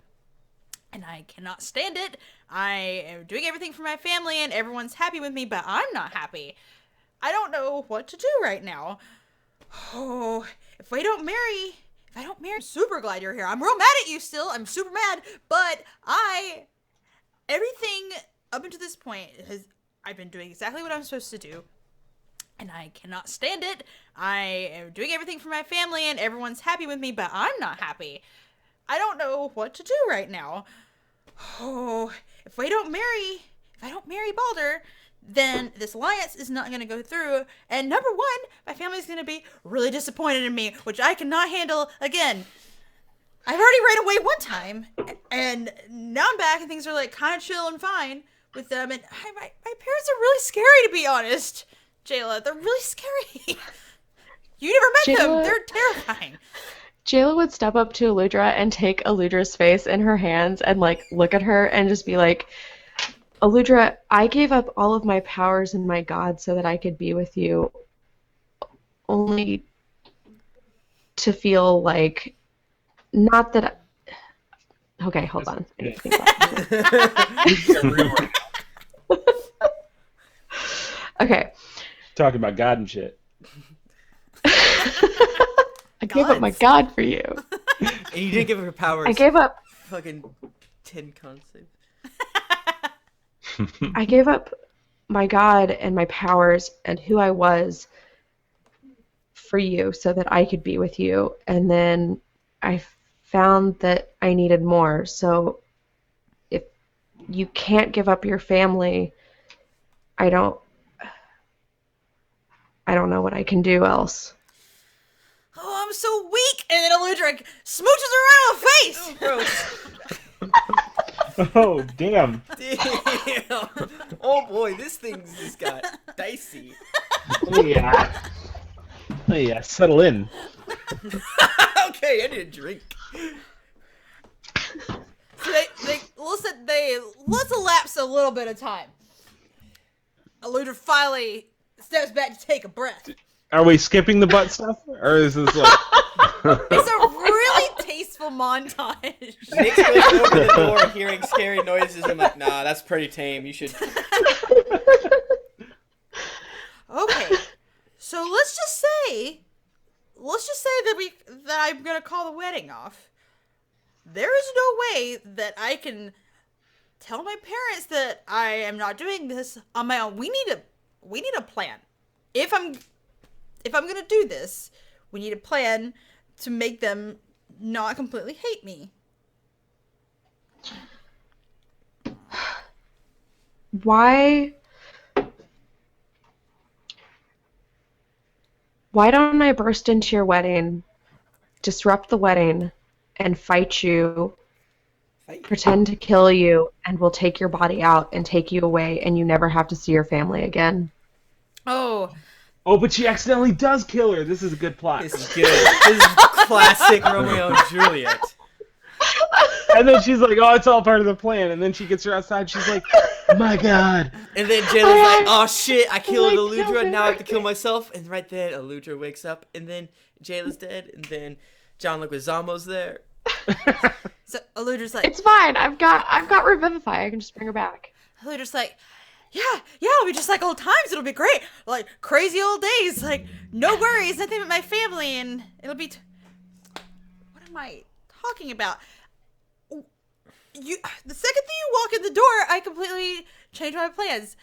Speaker 4: And I cannot stand it. I am doing everything for my family and everyone's happy with me, but I'm not happy. I don't know what to do right now. Oh, if I don't marry, I'm super glad you're here. I'm real mad at you still. I'm super mad, but everything up until this point I've been doing exactly what I'm supposed to do. And I cannot stand it. I am doing everything for my family and everyone's happy with me, but I'm not happy. I don't know what to do right now. Oh, if I don't marry Balder, then this alliance is not going to go through. And number one, my family's going to be really disappointed in me, which I cannot handle again. I've already ran away one time, and now I'm back, and things are like kind of chill and fine with them. And my parents are really scary, to be honest. Jaela, they're really scary. You never met them. They're terrifying.
Speaker 3: Jaela would step up to Aludra and take Aludra's face in her hands and like look at her and just be like, Aludra, I gave up all of my powers and my god so that I could be with you, only to feel like, not that okay, hold on. I need to think about it. Okay.
Speaker 2: Talking about God and shit.
Speaker 3: I gave up my god for you.
Speaker 5: And you didn't give her powers.
Speaker 3: I gave up
Speaker 5: Fucking 10 concepts.
Speaker 3: I gave up my god and my powers and who I was for you so that I could be with you. And then I found that I needed more. So if you can't give up your family, I don't know what I can do else.
Speaker 4: Oh, I'm so weak. And then Aludra smooches her right on the face.
Speaker 5: Gross.
Speaker 2: Oh, damn.
Speaker 5: Damn. Oh boy, this thing's just got dicey.
Speaker 2: Yeah. Settle in.
Speaker 5: Okay, I need a drink.
Speaker 4: So let's elapse a little bit of time. Aludra finally steps back to take a breath.
Speaker 2: Are we skipping the butt stuff, or is this like?
Speaker 4: It's a really tasteful montage.
Speaker 5: Nick's going to open the door hearing scary noises. I'm like, nah, that's pretty tame. You should.
Speaker 4: Okay, so let's just say that I'm gonna call the wedding off. There is no way that I can tell my parents that I am not doing this on my own. We need a plan. If I'm gonna do this, we need a plan to make them not completely hate me.
Speaker 3: Why don't I burst into your wedding, disrupt the wedding, and fight you, pretend to kill you, and we'll take your body out and take you away, and you never have to see your family again?
Speaker 4: Oh,
Speaker 2: But she accidentally does kill her. This is a good plot.
Speaker 5: This is good. This is classic Romeo and Juliet.
Speaker 2: And then she's like, "Oh, it's all part of the plan." And then she gets her outside. She's like, "Oh my God!"
Speaker 5: And then Jaela's like, "Oh shit, I killed
Speaker 3: I
Speaker 5: Aludra.
Speaker 3: killed
Speaker 5: Now I
Speaker 3: her."
Speaker 5: have to kill myself." And right then, Aludra wakes up, and then Jaela's dead, and then John Leguizamo's there.
Speaker 4: so Aludra's like,
Speaker 3: It's fine. I've got Revivify. I can just bring her back.
Speaker 4: Aludra's like, yeah, it'll be just like old times. It'll be great. Like, crazy old days. Like, no worries, nothing but my family, and it'll be... What am I talking about? The second thing you walk in the door, I completely change my plans.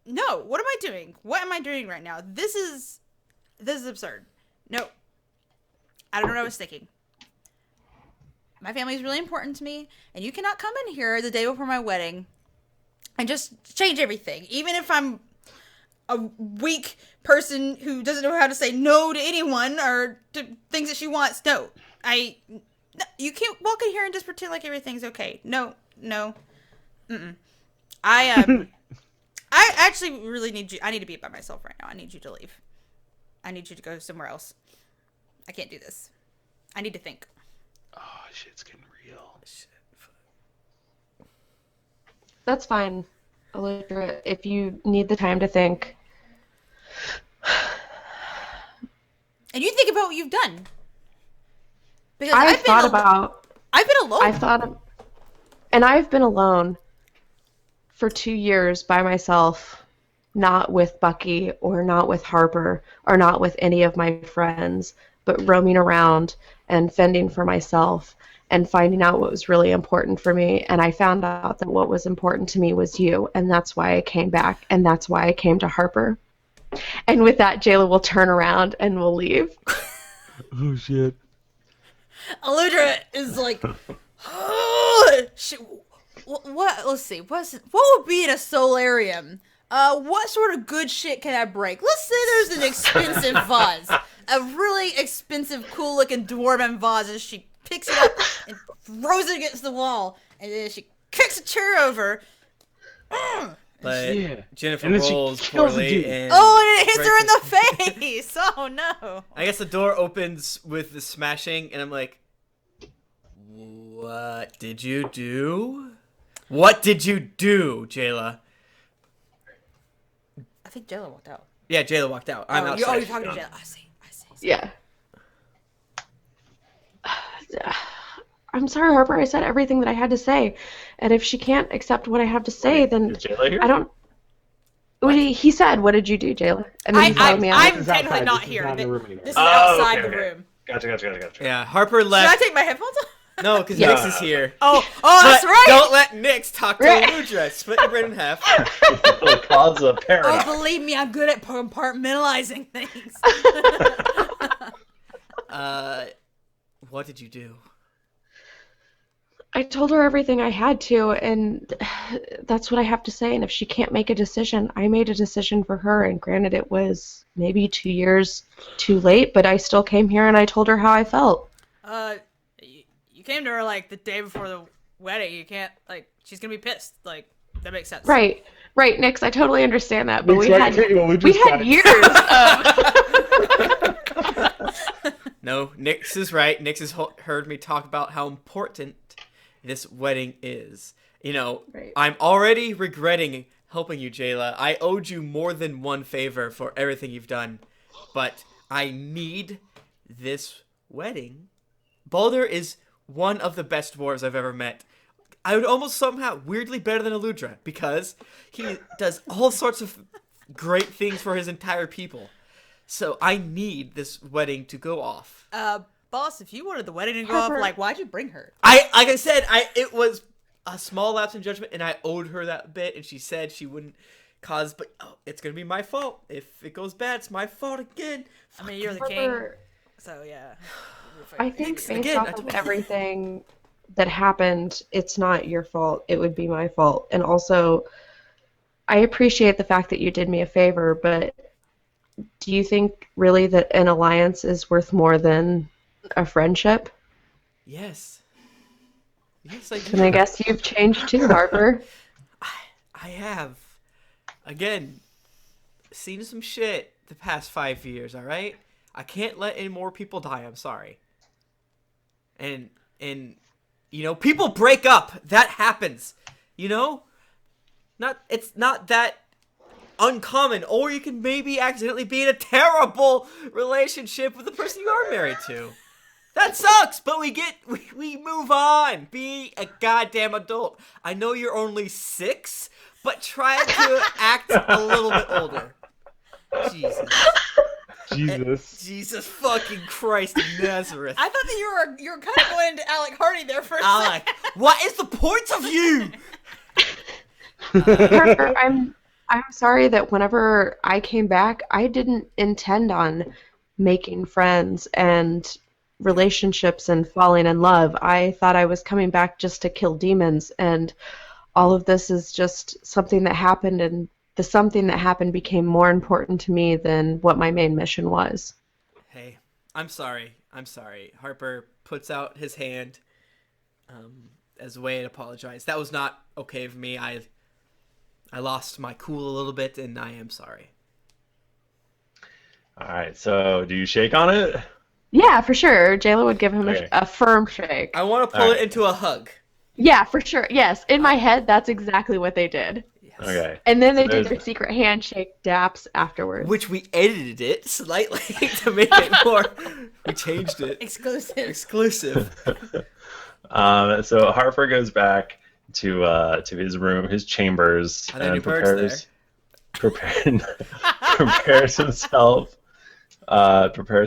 Speaker 4: No, what am I doing? What am I doing right now? This is absurd. No. I don't know what I was thinking. My family is really important to me, and you cannot come in here the day before my wedding and just change everything. Even if I'm a weak person who doesn't know how to say no to anyone or to things that she wants. No, you can't walk in here and just pretend like everything's okay. No. I actually really need you. I need to be by myself right now. I need you to leave. I need you to go somewhere else. I can't do this. I need to think.
Speaker 2: Oh, shit's getting real. Shit.
Speaker 3: That's fine, Aludra, if you need the time to think.
Speaker 4: And you think about what you've done. Because
Speaker 3: I've been alone. And I've been alone for 2 years by myself, not with Bucky or not with Harper or not with any of my friends, but roaming around and fending for myself and finding out what was really important for me. And I found out that what was important to me was you, and that's why I came back, and that's why I came to Harper. And with that, Jaela will turn around and will leave.
Speaker 2: Oh, shit.
Speaker 4: Aludra is like, oh, what? Let's see. What would be in a solarium? What sort of good shit can I break? Let's say there's an expensive vase, a really expensive, cool-looking dwarven vase, and she picks it up and throws it against the wall, and then she kicks a chair over.
Speaker 5: But Jennifer
Speaker 2: And then she
Speaker 5: rolls
Speaker 2: kills the
Speaker 5: poorly,
Speaker 2: dude.
Speaker 5: and
Speaker 4: Oh, and it hits her in the face. Oh no!
Speaker 5: I guess the door opens with the smashing, and I'm like, "What did you do? What did you do, Jaela?"
Speaker 4: I think Jaela walked out.
Speaker 5: Yeah, Jaela walked out. I'm outside.
Speaker 4: You're talking to Jaela. I see.
Speaker 3: Yeah. I'm sorry, Harper. I said everything that I had to say. And if she can't accept what I have to say, then
Speaker 1: Is Jaela here?
Speaker 3: I don't... He said, "What did you do, Jaela?" And then he followed me out.
Speaker 4: I'm
Speaker 2: This is
Speaker 4: technically
Speaker 2: outside.
Speaker 4: not
Speaker 2: This is
Speaker 4: here.
Speaker 2: not in the room anymore.
Speaker 4: This is
Speaker 1: Oh,
Speaker 4: outside
Speaker 1: okay,
Speaker 4: the
Speaker 1: okay.
Speaker 4: room.
Speaker 1: Gotcha.
Speaker 5: Yeah, Harper
Speaker 4: Should I
Speaker 5: left.
Speaker 4: take my headphones off?
Speaker 5: No, because
Speaker 1: No,
Speaker 5: Nix
Speaker 1: no,
Speaker 5: is
Speaker 1: no.
Speaker 5: here.
Speaker 4: Oh,
Speaker 5: But
Speaker 4: that's right.
Speaker 5: don't let Nix talk to
Speaker 3: Right.
Speaker 5: Aludra. Split your brain in half.
Speaker 1: It'll cause a
Speaker 4: Oh,
Speaker 1: paradox.
Speaker 4: believe me, I'm good at compartmentalizing things.
Speaker 5: What did you do?
Speaker 3: I told her everything I had to, and that's what I have to say. And if she can't make a decision, I made a decision for her. And granted, it was maybe 2 years too late, but I still came here and I told her how I felt.
Speaker 4: You came to her like the day before the wedding. You can't she's gonna be pissed. Like that makes sense.
Speaker 3: Right, Nix. I totally understand that, but
Speaker 2: Looks
Speaker 3: we
Speaker 2: like
Speaker 3: had
Speaker 2: Aludra's got it.
Speaker 3: years of...
Speaker 5: No, Nix is right. Nix has heard me talk about how important this wedding is. You know,
Speaker 3: Right.
Speaker 5: I'm already regretting helping you, Jaela. I owed you more than one favor for everything you've done, but I need this wedding. Balder is one of the best dwarves I've ever met. I would almost somehow weirdly better than Aludra because he does all sorts of great things for his entire people. So I need this wedding to go off.
Speaker 4: Boss, if you wanted the wedding to go off, like, why'd you bring her?
Speaker 5: Like I said, it was a small lapse in judgment, and I owed her that bit, and she said she wouldn't cause, but it's gonna be my fault. If it goes bad, it's my fault again.
Speaker 4: I mean, you're the king, so yeah.
Speaker 3: I think based off of everything that happened, it's not your fault. It would be my fault. And also, I appreciate the fact that you did me a favor, but do you think really that an alliance is worth more than a friendship?
Speaker 5: Yes. Yes, I do.
Speaker 3: And I guess you've changed too, Harper.
Speaker 5: I have. Again, seen some shit the past 5 years, alright? I can't let any more people die, I'm sorry. And you know, people break up. That happens. You know? It's not that uncommon. Or you can maybe accidentally be in a terrible relationship with the person you are married to. That sucks, but we move on. Be a goddamn adult. I know you're only 6, but try to act a little bit older. Jesus fucking Christ of Nazareth.
Speaker 4: I thought that you were kind of going into Alec Hardy there for a
Speaker 5: Alec,
Speaker 4: second.
Speaker 5: what is the point of you?
Speaker 3: Harper, I'm sorry that whenever I came back, I didn't intend on making friends and relationships and falling in love. I thought I was coming back just to kill demons, and all of this is just something that happened, and the something that happened became more important to me than what my main mission was.
Speaker 5: Hey, I'm sorry. Harper puts out his hand as a way to apologize. That was not okay of me. I lost my cool a little bit, and I am sorry.
Speaker 1: All right, so do you shake on it?
Speaker 3: Yeah, for sure. Jaela would give him a firm shake.
Speaker 5: I want to pull it into a hug.
Speaker 3: Yeah, for sure. Yes, in my head, that's exactly what they did.
Speaker 5: Yes.
Speaker 1: Okay.
Speaker 3: And then they did their secret handshake daps afterwards.
Speaker 5: Which we edited it slightly to make it more. We changed it. Exclusive.
Speaker 1: So Harper goes back to his room, his chambers, and prepares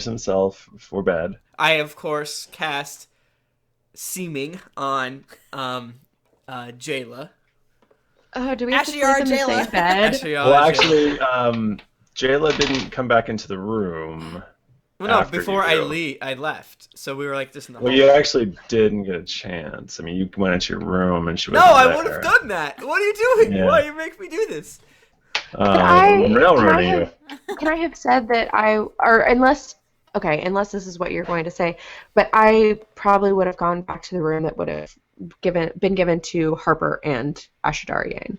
Speaker 1: himself for bed.
Speaker 5: I of course cast Seeming on Jaela.
Speaker 3: Oh, do we have to
Speaker 4: Actually,
Speaker 3: sleep in the
Speaker 4: Jaela.
Speaker 3: same bed?
Speaker 1: Actually, Jaela didn't come back into the room.
Speaker 5: Well, no, before I left. So we were like this in the hall.
Speaker 1: Well, you actually didn't get a chance. I mean, you went into your room and she was
Speaker 5: No, I would have done that. What are you doing?
Speaker 1: Yeah.
Speaker 5: Why you make me do this?
Speaker 1: Railroading you.
Speaker 3: Can I have said that unless this is what you're going to say, but I probably would have gone back to the room that would have been given to Harper and Ashidarian.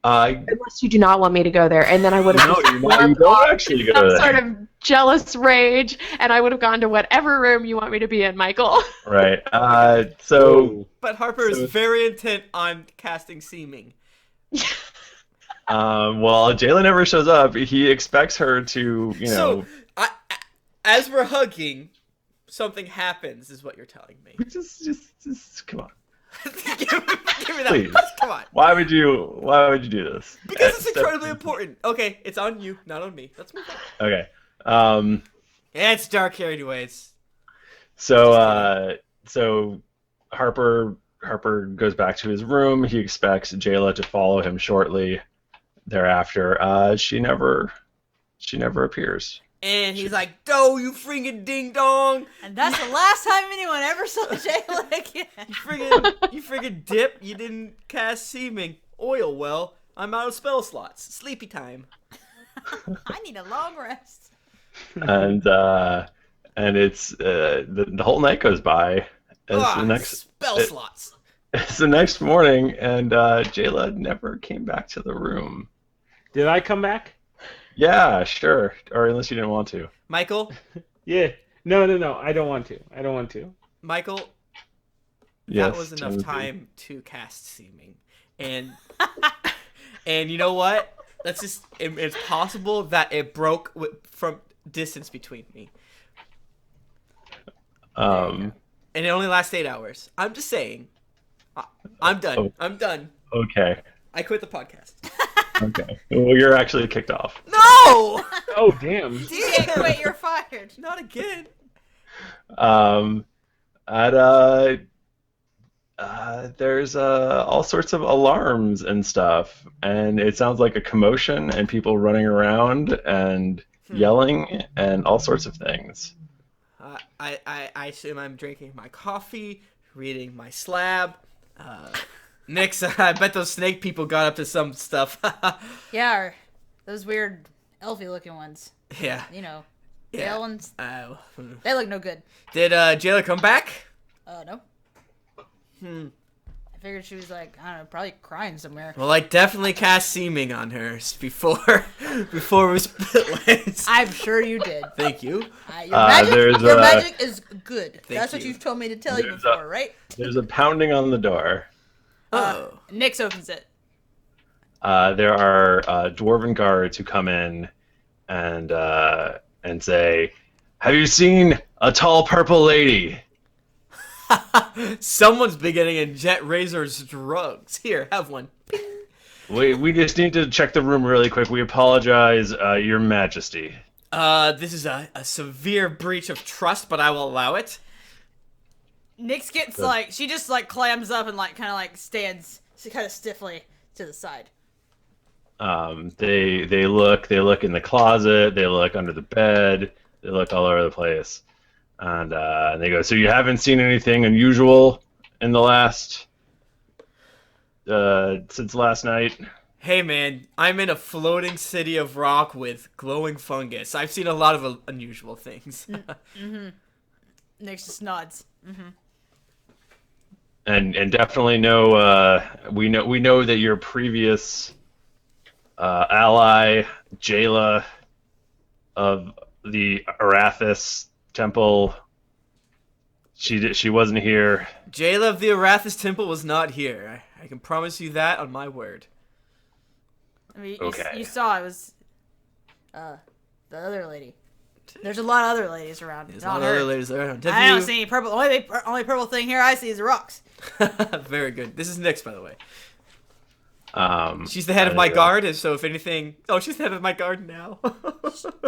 Speaker 3: Unless you do not want me to go there, and then I would have
Speaker 1: you don't actually go
Speaker 3: some
Speaker 1: there.
Speaker 3: sort of jealous rage, and I would have gone to whatever room you want me to be in, Michael.
Speaker 1: Right.
Speaker 5: But Harper is very intent on casting Seeming.
Speaker 1: Well, Jaela never shows up. He expects her to,
Speaker 5: So, as we're hugging, something happens, is what you're telling me.
Speaker 1: Just come on.
Speaker 5: give me that.
Speaker 1: Please.
Speaker 5: Come on.
Speaker 1: Why would you do this?
Speaker 5: Because it's incredibly important. Okay, it's on you, not on me. Let's move on.
Speaker 1: Okay.
Speaker 5: Yeah, it's dark here anyways.
Speaker 1: So Harper goes back to his room. He expects Jaela to follow him shortly thereafter. She never appears.
Speaker 5: And he's like, "Oh, you freaking ding dong!"
Speaker 4: And that's the last time anyone ever saw Jaela again.
Speaker 5: You freaking dip! You didn't cast Seeming. Oil well. I'm out of spell slots. Sleepy time.
Speaker 4: I need a long rest.
Speaker 1: And it's the whole night goes by.
Speaker 5: Spell slots.
Speaker 1: It's the next morning, and Jaela never came back to the room.
Speaker 2: Did I come back?
Speaker 1: Yeah, sure. Or unless you didn't want to.
Speaker 5: Michael?
Speaker 2: Yeah. No. I don't want to.
Speaker 5: Michael?
Speaker 1: Yes,
Speaker 5: that was enough
Speaker 1: Timothy.
Speaker 5: time to cast Seeming. And And you know what? It's possible that it broke from distance between me. And it only lasts 8 hours. I'm just saying. I'm done.
Speaker 1: Oh.
Speaker 5: I'm done.
Speaker 1: Okay.
Speaker 5: I quit the podcast.
Speaker 1: Okay. Well, you're actually kicked off.
Speaker 5: No!
Speaker 2: Oh, damn.
Speaker 4: You can't quit. You're fired.
Speaker 5: Not again.
Speaker 1: There's all sorts of alarms and stuff, and it sounds like a commotion and people running around and yelling and all sorts of things.
Speaker 5: I assume I'm drinking my coffee, reading my slab. Nix, I bet those snake people got up to some stuff.
Speaker 4: Yeah, or those weird elfy looking ones.
Speaker 5: Yeah.
Speaker 4: You know,
Speaker 5: Yeah.
Speaker 4: pale ones. They look no good.
Speaker 5: Did Jaela come back?
Speaker 4: No. I figured she was like, I don't know, probably crying somewhere.
Speaker 5: Well, I definitely cast seeming on her before we split ways.
Speaker 4: I'm sure you did.
Speaker 5: Thank you.
Speaker 4: Your magic is good. That's what
Speaker 5: you.
Speaker 4: you've told me to tell you before, right?
Speaker 1: There's a pounding on the door.
Speaker 4: Nix opens it.
Speaker 1: There are dwarven guards who come in and say, "Have you seen a tall purple lady?"
Speaker 5: Someone's been getting in Jett Razor's drugs. Here, have one.
Speaker 1: We just need to check the room really quick. We apologize, Your Majesty.
Speaker 5: This is a severe breach of trust, but I will allow it.
Speaker 4: Nix gets like, she just like clams up and like kind of like stands kind of stiffly to the side.
Speaker 1: They look in the closet. They look under the bed. They look all over the place. And they go, "So you haven't seen anything unusual in the last, since last night?"
Speaker 5: Hey man, I'm in a floating city of rock with glowing fungus. I've seen a lot of unusual things.
Speaker 4: Nix just nods.
Speaker 1: And definitely know, we know that your previous ally, Jaela of the Arathis Temple, she wasn't here.
Speaker 5: Jaela of the Arathis Temple was not here. I can promise you that on my word.
Speaker 4: I mean,
Speaker 1: Okay.
Speaker 4: you saw it was the other lady. There's a lot of other ladies around.
Speaker 5: There's
Speaker 4: not
Speaker 5: a lot of
Speaker 4: her.
Speaker 5: other ladies around.
Speaker 4: I don't see any purple. Only purple thing here I see is the rocks.
Speaker 5: Very good. This is Nix, by the way. She's the
Speaker 1: I
Speaker 5: head of my
Speaker 1: go,
Speaker 5: guard, and so if anything... Oh, she's the head of my guard now.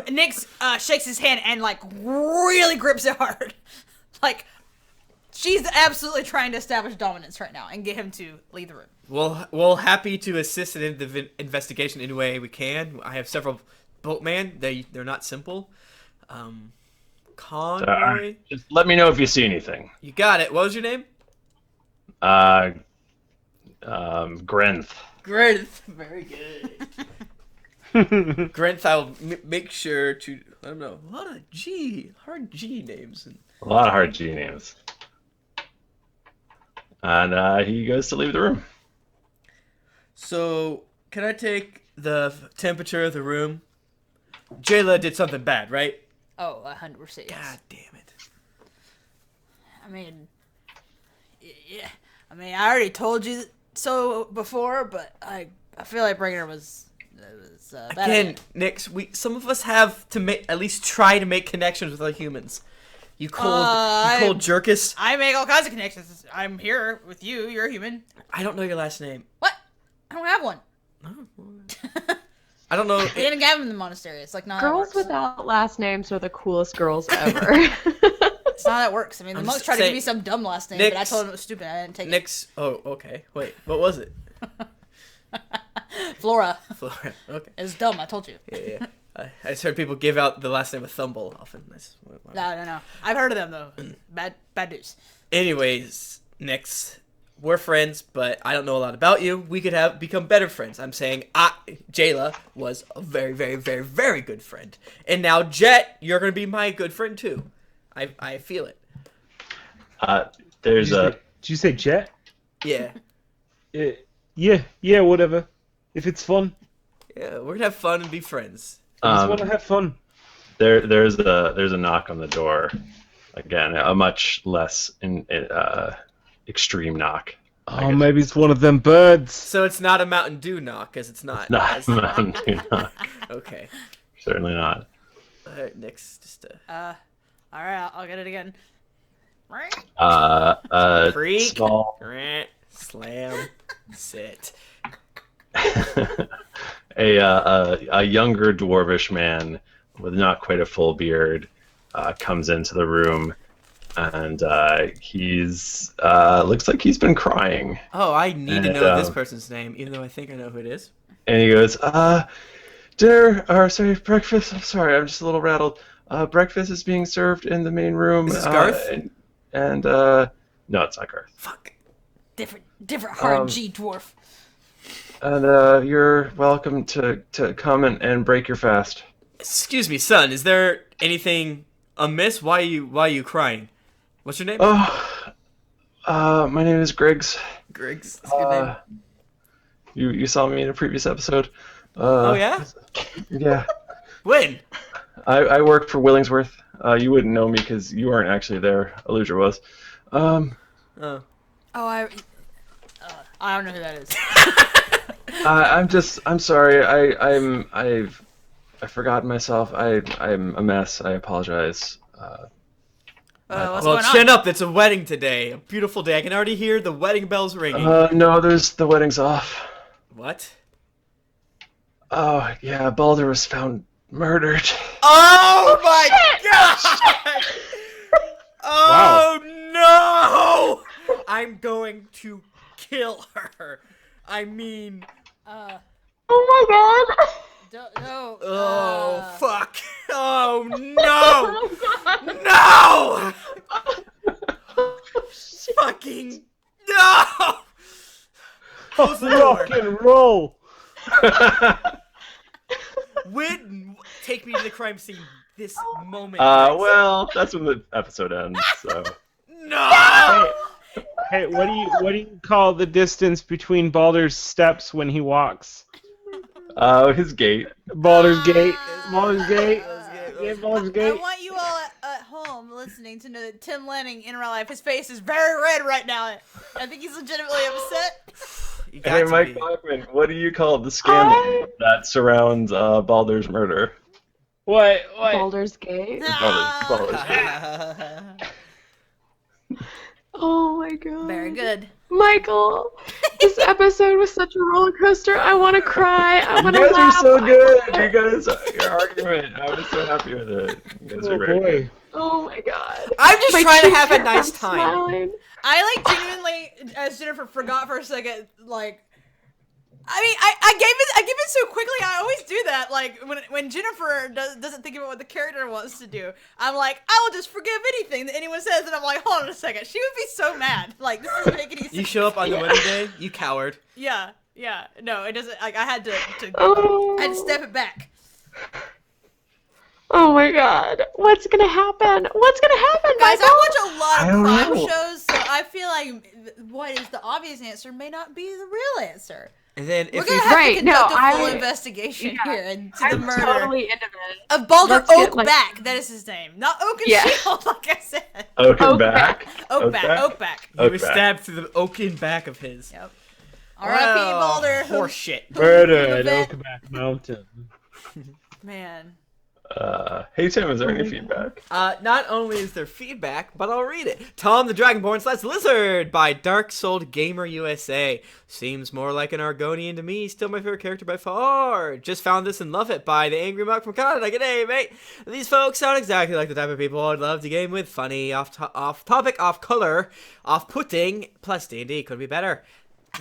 Speaker 4: Nix shakes his hand and like really grips it hard. Like she's absolutely trying to establish dominance right now and get him to leave the room.
Speaker 5: Well, happy to assist in the investigation any way we can. I have several boatmen. They're not simple. Convoy.
Speaker 1: Just let me know if you see anything.
Speaker 5: You got it. What was your name?
Speaker 1: Grenth.
Speaker 5: Grenth. Very good. Grenth, I'll make sure to... I don't know. A lot of hard G names.
Speaker 1: A lot of hard G names. And he goes to leave the room.
Speaker 5: So, can I take the temperature of the room? Jaela did something bad, right?
Speaker 4: Oh, 100%. Yes.
Speaker 5: God damn it.
Speaker 4: I mean, yeah. I mean, I already told you so before, but I feel like bringing her was bad.
Speaker 5: Again,
Speaker 4: idea.
Speaker 5: Nix, some of us have to at least try to make connections with other humans. You cold jerkus.
Speaker 4: I make all kinds of connections. I'm here with you. You're a human.
Speaker 5: I don't know your last name.
Speaker 4: What? I don't have one.
Speaker 5: I don't know.
Speaker 4: They didn't have him in the monastery. It's like not how it
Speaker 3: Girls
Speaker 4: works.
Speaker 3: without last names are the coolest girls ever.
Speaker 4: It's not how it works. I mean, the
Speaker 5: I'm
Speaker 4: monks
Speaker 5: just
Speaker 4: tried to give
Speaker 5: saying-
Speaker 4: me some dumb last name,
Speaker 5: Nix-
Speaker 4: but I told him it was stupid. I didn't take
Speaker 5: Nix. Oh, okay. Wait, what was it?
Speaker 4: it. Flora.
Speaker 5: Flora. Okay.
Speaker 4: It was dumb. I told you.
Speaker 5: Yeah. I just heard people give out the last name of Thumble often.
Speaker 4: No. I've heard of them though. Bad news.
Speaker 5: Anyways, Nix, we're friends, but I don't know a lot about you. We could become better friends. I'm saying Jaela was a very, very, very, very good friend. And now, Jett, you're going to be my good friend, too. I feel it.
Speaker 1: There's
Speaker 2: Did you say Jett?
Speaker 5: Yeah.
Speaker 2: Yeah, whatever. If it's fun.
Speaker 5: Yeah, we're going to have fun and be friends.
Speaker 2: I just want to have fun.
Speaker 1: there's a knock on the door. Again, a much less extreme knock.
Speaker 2: Oh, maybe it's one of them birds.
Speaker 5: So it's not a Mountain Dew knock, because it's not.
Speaker 1: Not Mountain Dew knock.
Speaker 5: Okay.
Speaker 1: Certainly not.
Speaker 5: Alright, next, just
Speaker 4: All right, I'll get it again.
Speaker 5: freak.
Speaker 1: Small.
Speaker 5: Slam. Sit.
Speaker 1: A younger dwarvish man with not quite a full beard comes into the room, and he's looks like he's been crying.
Speaker 5: Oh, I need to know this person's name, even though I think I know who it is.
Speaker 1: And he goes, breakfast. I'm sorry, I'm just a little rattled. Breakfast is being served in the main room.
Speaker 5: Is this Garth?
Speaker 1: No, it's not Garth.
Speaker 5: Fuck.
Speaker 4: Different hard G dwarf.
Speaker 1: And you're welcome to come and break your fast.
Speaker 5: Excuse me, son. Is there anything amiss? Why are you crying? What's your name?
Speaker 1: My name is Griggs.
Speaker 5: Griggs. That's a good name.
Speaker 1: You saw me in a previous episode.
Speaker 5: Oh yeah?
Speaker 1: Yeah.
Speaker 5: When?
Speaker 1: I worked for Willingsworth. You wouldn't know me because you weren't actually there. Aludra was.
Speaker 5: Oh.
Speaker 4: I don't know who that is.
Speaker 1: I'm sorry. I've forgotten myself. I'm a mess. I apologize.
Speaker 4: What's
Speaker 5: Well,
Speaker 4: going
Speaker 5: chin
Speaker 4: on?
Speaker 5: up. It's a wedding today. A beautiful day. I can already hear the wedding bells ringing.
Speaker 1: No, the wedding's off.
Speaker 5: What?
Speaker 1: Oh yeah, Balder was found murdered.
Speaker 5: Oh my god! Oh no! I'm going to kill her. I mean,
Speaker 3: Oh my god!
Speaker 4: No.
Speaker 5: oh fuck! Oh no! No! Fucking no! Close the door.
Speaker 2: Rock and roll!
Speaker 5: Take me to the crime scene this moment.
Speaker 1: Well, that's when the episode ends. So.
Speaker 5: No!
Speaker 2: Hey, what do you call the distance between Balder's steps when he walks?
Speaker 1: His gate.
Speaker 2: Baldur's Gate. Baldur's Gate. Yeah, Baldur's
Speaker 4: I
Speaker 2: Gate.
Speaker 4: want you all at home listening to know that Tim Lanning in real life, his face is very red right now. I think he's legitimately upset.
Speaker 5: You got
Speaker 1: Hey,
Speaker 5: to
Speaker 1: Mike
Speaker 5: be.
Speaker 1: Bachmann, what do you call the scandal that surrounds Balder's murder?
Speaker 2: What?
Speaker 3: Baldur's Gate.
Speaker 1: Balder's
Speaker 3: Oh my god.
Speaker 4: Very good.
Speaker 3: Michael, this episode was such a roller coaster. I want to cry. I
Speaker 1: You
Speaker 3: want to
Speaker 1: guys
Speaker 3: laugh.
Speaker 1: are so good. You guys, your argument. I was so happy with it. You guys
Speaker 2: Oh
Speaker 1: are very
Speaker 2: boy.
Speaker 1: good.
Speaker 3: Oh my god.
Speaker 5: I'm just
Speaker 3: My
Speaker 5: trying to
Speaker 3: cheeks
Speaker 5: have a
Speaker 3: hurt
Speaker 5: nice
Speaker 3: from
Speaker 5: time.
Speaker 3: smiling.
Speaker 4: I genuinely, as Jennifer forgot for a second, I mean, I gave it so quickly. I always do that. When Jennifer doesn't think about what the character wants to do, I'm like, I will just forgive anything that anyone says, and I'm like, hold on a second, she would be so mad. This doesn't make any sense.
Speaker 5: You show up on the wedding day, you coward.
Speaker 4: Yeah. No, it doesn't. I had to
Speaker 3: Oh.
Speaker 4: I had to step it back.
Speaker 3: Oh my god. What's gonna happen? What's gonna happen,
Speaker 4: Guys,
Speaker 3: Michael?
Speaker 4: I watch a lot
Speaker 1: I
Speaker 4: of
Speaker 1: don't
Speaker 4: crime
Speaker 1: know.
Speaker 4: shows, so I feel like what is the obvious answer may not be the real answer.
Speaker 5: And then
Speaker 4: We're
Speaker 5: if
Speaker 4: gonna
Speaker 5: you
Speaker 4: have
Speaker 3: Right,
Speaker 4: to conduct
Speaker 3: no,
Speaker 4: a full
Speaker 3: I-
Speaker 4: investigation
Speaker 3: yeah,
Speaker 4: here into the
Speaker 3: I'm
Speaker 4: murder
Speaker 3: totally into this.
Speaker 4: of Balder
Speaker 3: Let's get,
Speaker 4: Oakback. That is his name, not Oak and
Speaker 3: Yeah.
Speaker 4: Shield, like I said.
Speaker 1: Oakenback.
Speaker 4: Oakback.
Speaker 5: you were
Speaker 1: Oakback.
Speaker 5: stabbed through the oaken back of his.
Speaker 4: Yep. R.I.P. Balder.
Speaker 5: Horse shit.
Speaker 2: Murder at
Speaker 4: Event.
Speaker 2: Oakback Mountain.
Speaker 4: Man.
Speaker 1: Hey Tim, is there any feedback?
Speaker 5: Not only is there feedback, but I'll read it. Tom the Dragonborn / Lizard by Dark Souled Gamer USA. Seems more like an Argonian to me. Still my favorite character by far. Just found this and love it by the Angry Muck from Canada. G'day, mate. These folks sound exactly like the type of people I'd love to game with. Funny, off-topic, off-color, off-putting, plus D&D could be better.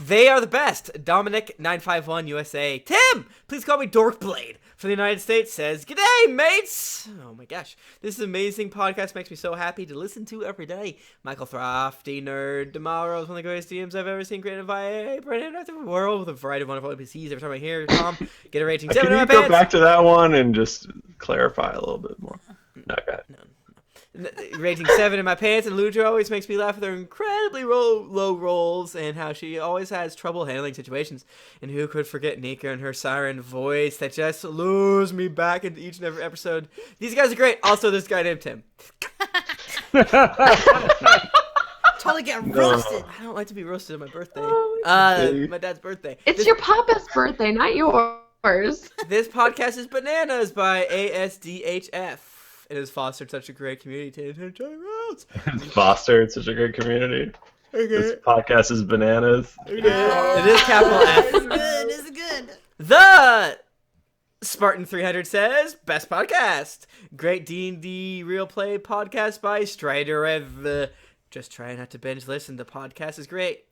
Speaker 5: They are the best. Dominic951 USA. Tim, please call me Dorkblade from the United States says, "G'day, mates." Oh my gosh, this is an amazing podcast. Makes me so happy to listen to every day. Michael Throfty Nerd DiMauro is one of the greatest DMs I've ever seen, created by a brand new world with a variety of wonderful NPCs. Every time I hear Tom get a rating 7
Speaker 1: Can
Speaker 5: in my
Speaker 1: you go
Speaker 5: pants.
Speaker 1: back to that one and just clarify a little bit more? No, go ahead.
Speaker 5: Rating 7 in my pants, and Aludra always makes me laugh with her incredibly low rolls and how she always has trouble handling situations. And who could forget Nika and her siren voice that just lures me back into each and every episode. These guys are great. Also, this guy named Tim.
Speaker 4: Totally getting roasted.
Speaker 5: I don't like to be roasted on my birthday.
Speaker 2: Oh,
Speaker 5: My dad's birthday.
Speaker 3: It's your papa's birthday, not yours.
Speaker 5: This podcast is Bananas by ASDHF. It has fostered such a great community to entertain roads.
Speaker 1: It's fostered such a great community. This podcast is bananas.
Speaker 5: It is capital F.
Speaker 4: It's good. It's good.
Speaker 5: The Spartan 300 says, best podcast. Great D&D real play podcast by Strider. Just try not to binge listen. The podcast is great.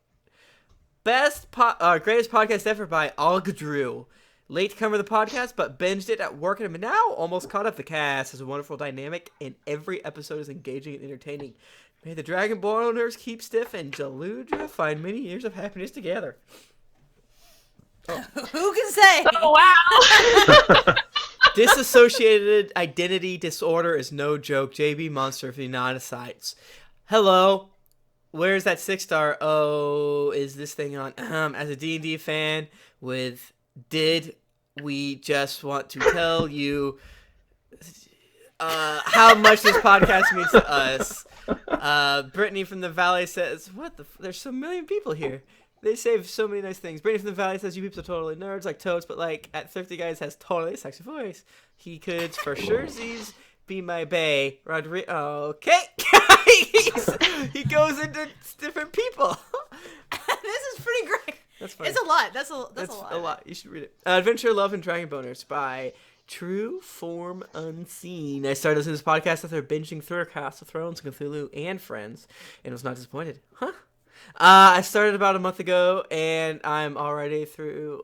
Speaker 5: Greatest podcast ever by Aludra. Late to cover the podcast, but binged it at work and am now almost caught up. The cast has a wonderful dynamic, and every episode is engaging and entertaining. May the Dragonborn owners keep Steph and Aludra find many years of happiness together.
Speaker 4: Oh. Who can say?
Speaker 3: Oh, wow.
Speaker 5: Dissociated identity disorder is no joke. JB Monster 59 asides. Hello. Where's that 6-star? Oh, is this thing on? As a D&D fan did we just want to tell you how much this podcast means to us. Brittany from the Valley says, there's so million people here. They say so many nice things. Brittany from the Valley says, you people are totally nerds like Toads, but like at Thrifty Guys has totally a sexy voice. He could for sure be my bae. Okay. He goes into different people.
Speaker 4: This is pretty great.
Speaker 5: That's funny.
Speaker 4: It's a lot. That's a lot.
Speaker 5: You should read it. Adventure, Love, and Dragon Boners by True Form Unseen. I started listening to this podcast after binging through Cast of Thrones, Cthulhu, and Friends, and was not disappointed. I started about a month ago, and I'm already through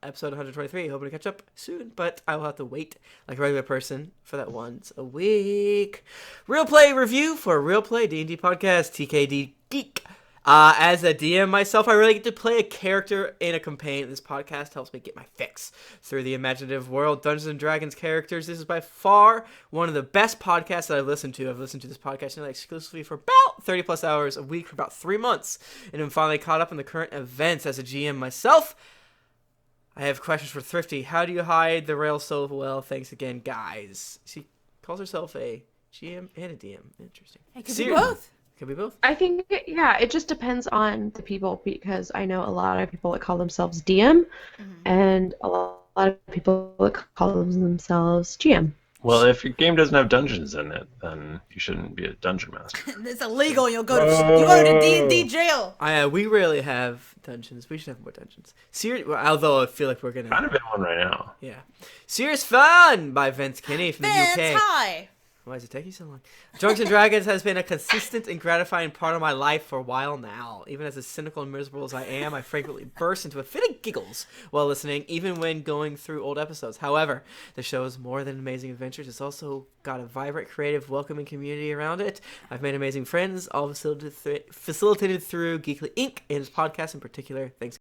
Speaker 5: episode 123. Hoping to catch up soon, but I will have to wait like a regular person for that once a week. Real Play review for Real Play D&D podcast, TKD Geek. As a DM myself, I really get to play a character in a campaign. This podcast helps me get my fix through the imaginative world, Dungeons & Dragons characters. This is by far one of the best podcasts that I've listened to. I've listened to this podcast nearly exclusively for about 30 plus hours a week for about 3 months. And I'm finally caught up in the current events. As a GM myself, I have questions for Thrifty. How do you hide the rail so well? Thanks again, guys. She calls herself a GM and a DM. Interesting.
Speaker 4: It could be both.
Speaker 5: Could be both.
Speaker 3: I think, it just depends on the people, because I know a lot of people that call themselves DM, and a lot of people that call themselves GM.
Speaker 1: Well, if your game doesn't have dungeons in it, then you shouldn't be a dungeon master.
Speaker 4: It's illegal. You'll go to D&D jail.
Speaker 5: We rarely have dungeons. We should have more dungeons. Although I feel like we're gonna
Speaker 1: Kind of in one right now.
Speaker 5: Yeah. Serious Fun by Vince Kinney from the UK.
Speaker 4: Vince, hi.
Speaker 5: Why does it take you so long? Drunks & Dragons has been a consistent and gratifying part of my life for a while now. Even as cynical and miserable as I am, I frequently burst into a fit of giggles while listening, even when going through old episodes. However, the show is more than amazing adventures. It's also got a vibrant, creative, welcoming community around it. I've made amazing friends, all facilitated through Geekly Inc. and his podcast in particular. Thanks